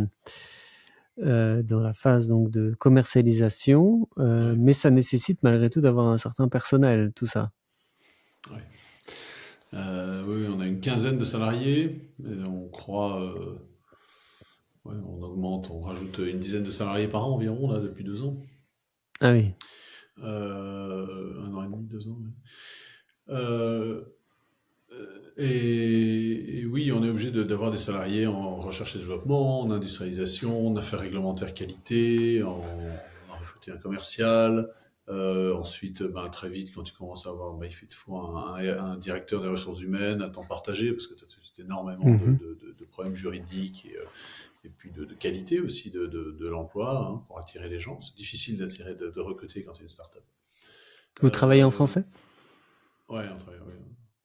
phase donc de commercialisation, Ouais, mais ça nécessite malgré tout d'avoir un certain personnel, tout ça. ouais. Oui, on a une quinzaine de salariés, et on croit, ouais, on augmente, on rajoute une dizaine de salariés par an environ, là, depuis 2 ans. Ah oui. 1 an et demi, 2 ans. Ouais. Euh, et oui, on est obligé d'avoir des salariés en recherche et développement, en industrialisation, en affaires réglementaires qualité, on a recruté un commercial. Ensuite, ben, très vite, quand tu commences à avoir, ben, il faut un directeur des ressources humaines à temps partagé, parce que tu as énormément Mhm. de problèmes juridiques et puis de qualité aussi de l'emploi, hein, pour attirer les gens. C'est difficile de recruter quand tu es une start-up. Vous travaillez en Euh, français? ouais, on travaille, ouais.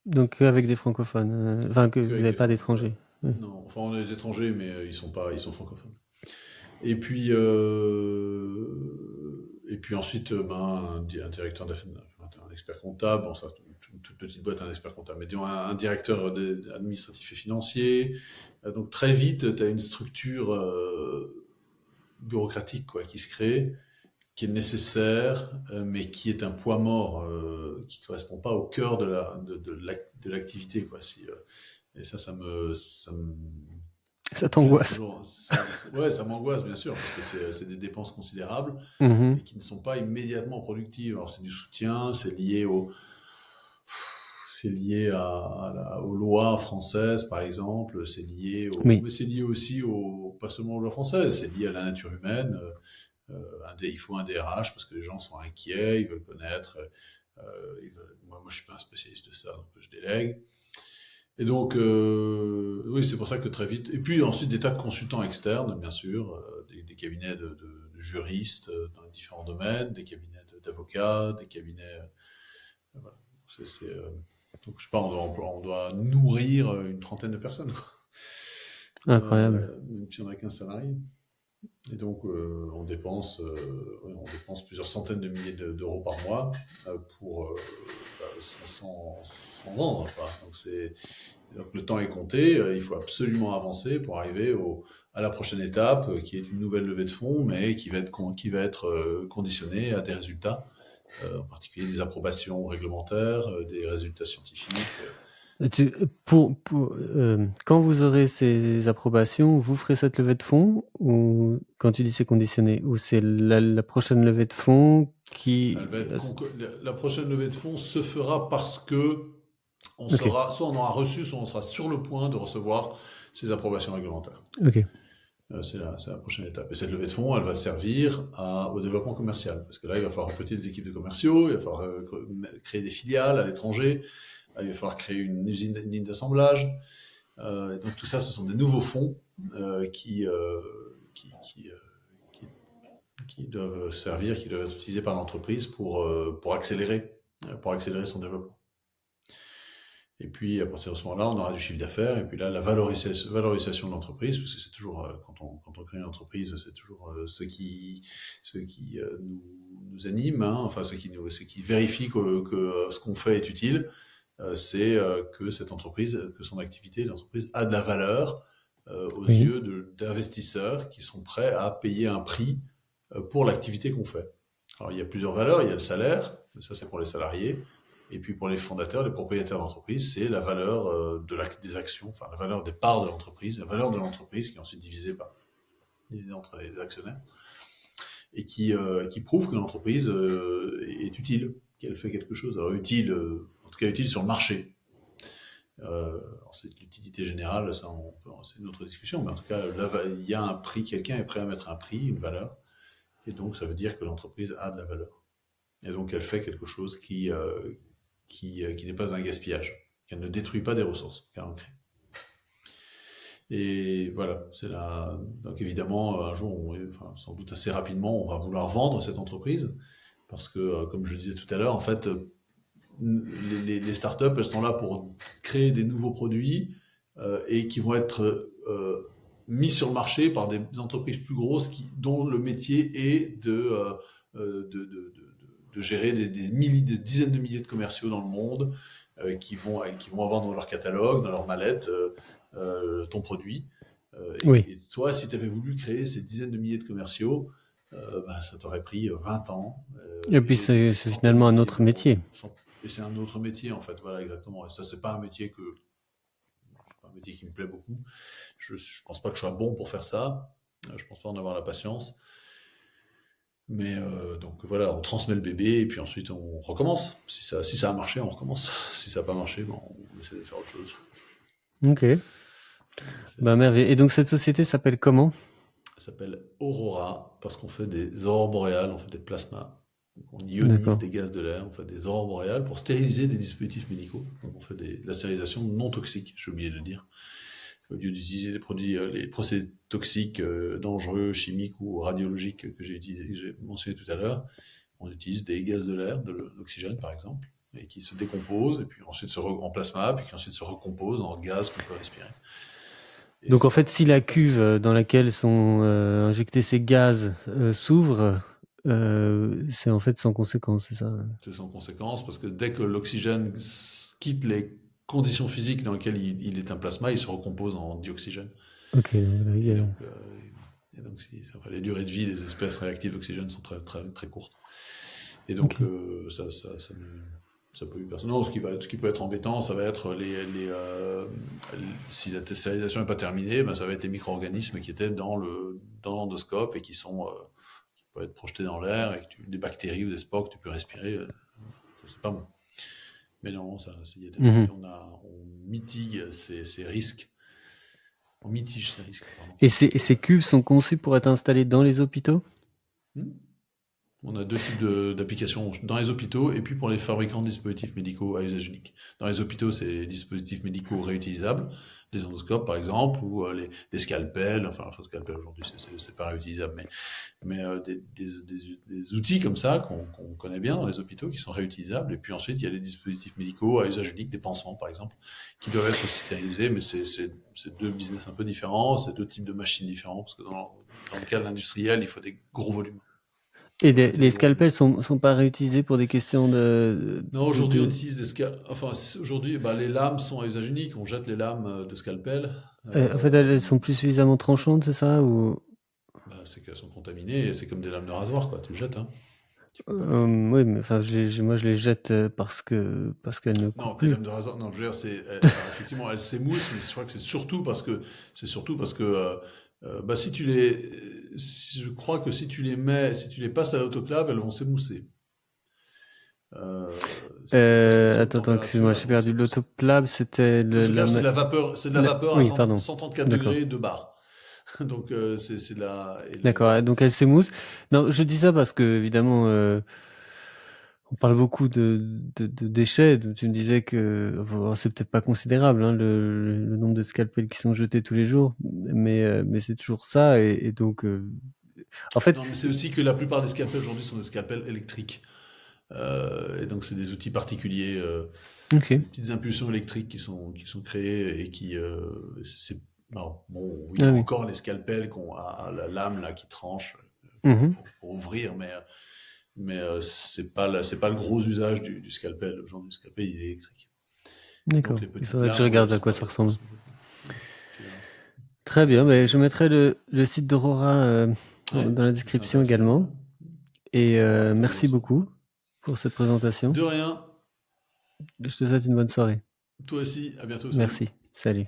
Donc avec des francophones, enfin que Que vous avec n'avez des pas francophones. Ouais. d'étrangers. Ouais. Non, enfin on a des étrangers, mais ils sont francophones. Et puis ensuite, ben, un directeur d'affaires, un expert comptable, bon, ça, une toute petite boîte, un expert comptable, mais disons un directeur administratif et financier. Donc très vite, tu as une structure bureaucratique quoi, qui se crée, qui est nécessaire, mais qui est un poids mort, qui ne correspond pas au cœur de l'activité. Quoi. Et ça me Ça gêne t'angoisse? toujours. Ouais, ça m'angoisse, bien sûr, parce que c'est des dépenses considérables Mhm. et qui ne sont pas immédiatement productives. Alors, c'est du soutien, c'est lié aux lois françaises, par exemple, Oui. mais c'est lié aussi pas seulement aux lois françaises, c'est lié à la nature humaine. Il faut un DRH parce que les gens sont inquiets, ils veulent connaître. Moi, je suis pas un spécialiste de ça, donc je délègue. Et donc, oui, c'est pour ça que très vite. Et puis ensuite, des tas de consultants externes, bien sûr, des cabinets de juristes dans différents domaines, des cabinets d'avocats, des cabinets. Voilà. Donc, je sais pas, on doit nourrir une trentaine de personnes, quoi. Incroyable. Même si on a 15 salariés. Et donc, ouais, on dépense plusieurs centaines de milliers d'euros par mois pour sans vendre, quoi. Donc le temps est compté, il faut absolument avancer pour arriver à la prochaine étape, qui est une nouvelle levée de fonds, mais qui va être conditionnée à des résultats, en particulier des approbations réglementaires, des résultats scientifiques. Quand vous aurez ces approbations, vous ferez cette levée de fonds, ou quand tu dis c'est conditionné, ou c'est la prochaine levée de fonds qui... La prochaine levée de fonds se fera parce que Ok, soit on aura reçu, soit on sera sur le point de recevoir ces approbations réglementaires. ok. C'est la prochaine étape. Et cette levée de fonds, elle va servir au développement commercial. Parce que là, il va falloir recruter des équipes de commerciaux, il va falloir créer des filiales à l'étranger, il va falloir créer une ligne d'assemblage. Donc tout ça, ce sont des nouveaux fonds qui doivent servir, qui doivent être utilisés par l'entreprise pour accélérer son développement. Et puis, à partir de ce moment-là, on aura du chiffre d'affaires. Et puis là, la valorisation de l'entreprise, parce que c'est toujours, quand on crée une entreprise, c'est toujours ce qui nous anime, hein, enfin, ce qui vérifie que ce qu'on fait est utile, c'est que cette entreprise, que son activité, l'entreprise, a de la valeur aux Oui, yeux d'investisseurs qui sont prêts à payer un prix pour l'activité qu'on fait. Alors, il y a plusieurs valeurs. Il y a le salaire, ça c'est pour les salariés. Et puis pour les fondateurs, les propriétaires d'entreprise, c'est la valeur des actions, enfin la valeur des parts de l'entreprise, la valeur de l'entreprise qui est ensuite divisée entre les actionnaires et qui prouve que l'entreprise est utile, qu'elle fait quelque chose. Alors utile, en tout cas utile sur le marché. Ensuite, l'utilité générale, ça, c'est une autre discussion, mais en tout cas, là, il y a un prix, quelqu'un est prêt à mettre un prix, une valeur, et donc ça veut dire que l'entreprise a de la valeur. Et donc elle fait quelque chose qui n'est pas un gaspillage, qu'elle ne détruit pas des ressources qu'elle en crée. Et voilà, donc évidemment, un jour, enfin, sans doute assez rapidement, on va vouloir vendre cette entreprise, parce que, comme je le disais tout à l'heure, en fait, les startups, elles sont là pour créer des nouveaux produits et qui vont être mis sur le marché par des entreprises plus grosses dont le métier est de gérer des dizaines de milliers de commerciaux dans le monde qui vont avoir dans leur catalogue, dans leur mallette, ton produit. oui. Et toi, si tu avais voulu créer ces dizaines de milliers de commerciaux, ça t'aurait pris 20 ans Et puis et des c'est centaines de finalement un milliers autre métier. d'euros. Et c'est un autre métier, en fait. Voilà, exactement. Et ça, c'est pas un métier qui me plaît beaucoup. Je pense pas que je sois bon pour faire ça. Je pense pas en avoir la patience. Mais donc voilà, on transmet le bébé et puis ensuite on recommence. Si ça a marché, on recommence. Si ça n'a pas marché, bon, on essaie de faire autre chose. Ok. Bah merveilleux. Et donc cette société s'appelle comment? Ça s'appelle Aurora parce qu'on fait des aurores boréales, on fait des plasmas. Donc, on ionise D'accord. des gaz de l'air, on fait des aurores boréales pour stériliser des dispositifs médicaux. Donc on fait de la stérilisation non toxique, j'ai oublié de le dire. Au lieu d'utiliser les procédés toxiques, dangereux, chimiques ou radiologiques que j'ai mentionné tout à l'heure, on utilise des gaz de l'air, de l'oxygène par exemple, et qui se décomposent, et puis ensuite en plasma, puis qui ensuite se recomposent en gaz qu'on peut respirer. Et Donc en fait, si la cuve dans laquelle sont injectés ces gaz s'ouvre, c'est en fait sans conséquence, c'est ça? c'est sans conséquence, parce que dès que l'oxygène quitte les conditions physiques dans lesquelles il est un plasma, il se recompose en dioxygène. Ok, donc là, Et donc enfin, les durées de vie des espèces réactives d'oxygène sont très, très, très courtes. Et donc, ok. ça pollue personne. Non, ce qui peut être embêtant, ça va être si la stérilisation n'est pas terminée, ben, ça va être les micro-organismes qui étaient dans l'endoscope et qui peuvent être projetés dans l'air, et des bactéries ou des spores que tu peux respirer. Ça, c'est pas bon. Mais non, Mhm. on mitigue ces risques. On mitige ces risques, pardon. Et ces cuves sont conçues pour être installées dans les hôpitaux? Hmm. On a deux types d'applications dans les hôpitaux et puis pour les fabricants de dispositifs médicaux à usage unique. Dans les hôpitaux, c'est les dispositifs médicaux réutilisables, les endoscopes par exemple, ou les scalpels. Enfin, le scalpel aujourd'hui, c'est pas réutilisable, mais des outils comme ça qu'on connaît bien dans les hôpitaux qui sont réutilisables. Et puis ensuite, il y a les dispositifs médicaux à usage unique, des pansements par exemple, qui doivent être aussi stérilisés, mais c'est deux business un peu différents, c'est deux types de machines différents, parce que dans le cas de l'industriel, il faut des gros volumes. Et Faut traiter les des gros volumes. scalpels sont pas réutilisés pour des questions Non, aujourd'hui, on utilise enfin, aujourd'hui, bah, les lames sont à usage unique. On jette les lames de scalpel. En fait, elles sont plus suffisamment tranchantes, c'est ça ou... Bah, c'est qu'elles sont contaminées. Et c'est comme des lames de rasoir, quoi. Tu le jettes, hein. Oui, mais enfin, moi je les jette parce qu'elles ne Non, coupent des plus. lames de rasoir. Non, je veux dire, alors, effectivement, elles s'émoussent, mais je crois que c'est surtout parce que, bah, je crois que si tu les passes à l'autoclave, elles vont s'émousser. Si tu les passes à très haute Attends, température, excuse-moi, elles j'ai vont perdu s'émousser. l'autoclave, c'était L'autoclave, c'est de la vapeur à Oui, pardon. 134 D'accord. degrés de bar. Donc c'est la et D'accord, donc elle s'émousse. Non, je dis ça parce que, évidemment, on parle beaucoup de déchets. Tu me disais que bon, c'est peut-être pas considérable, hein, le nombre de scalpels qui sont jetés tous les jours, mais c'est toujours ça. Et donc, en fait, Non, mais c'est aussi que la plupart des scalpels aujourd'hui sont des scalpels électriques. Et donc c'est des outils particuliers. C'est ok. des petites impulsions électriques qui sont créées et qui non, bon, oui, il y Ah a oui. encore les scalpels qui ont à la lame là qui tranche Mhm. pour ouvrir, mais c'est pas le gros usage du scalpel. Le genre du scalpel il est électrique. Donc D'accord. les Il petites faudrait que je lames, oui, regarde elles à sont quoi pas ça elles ressemble. sont pas- tu verras. Très bien, Et mais je mettrai le site d'Aurora ouais, dans la c'est description intéressant. également. Et Aurora merci Studios. beaucoup pour cette présentation. De rien. Je te souhaite une bonne soirée. Toi aussi. À bientôt. Salut. Merci. Salut.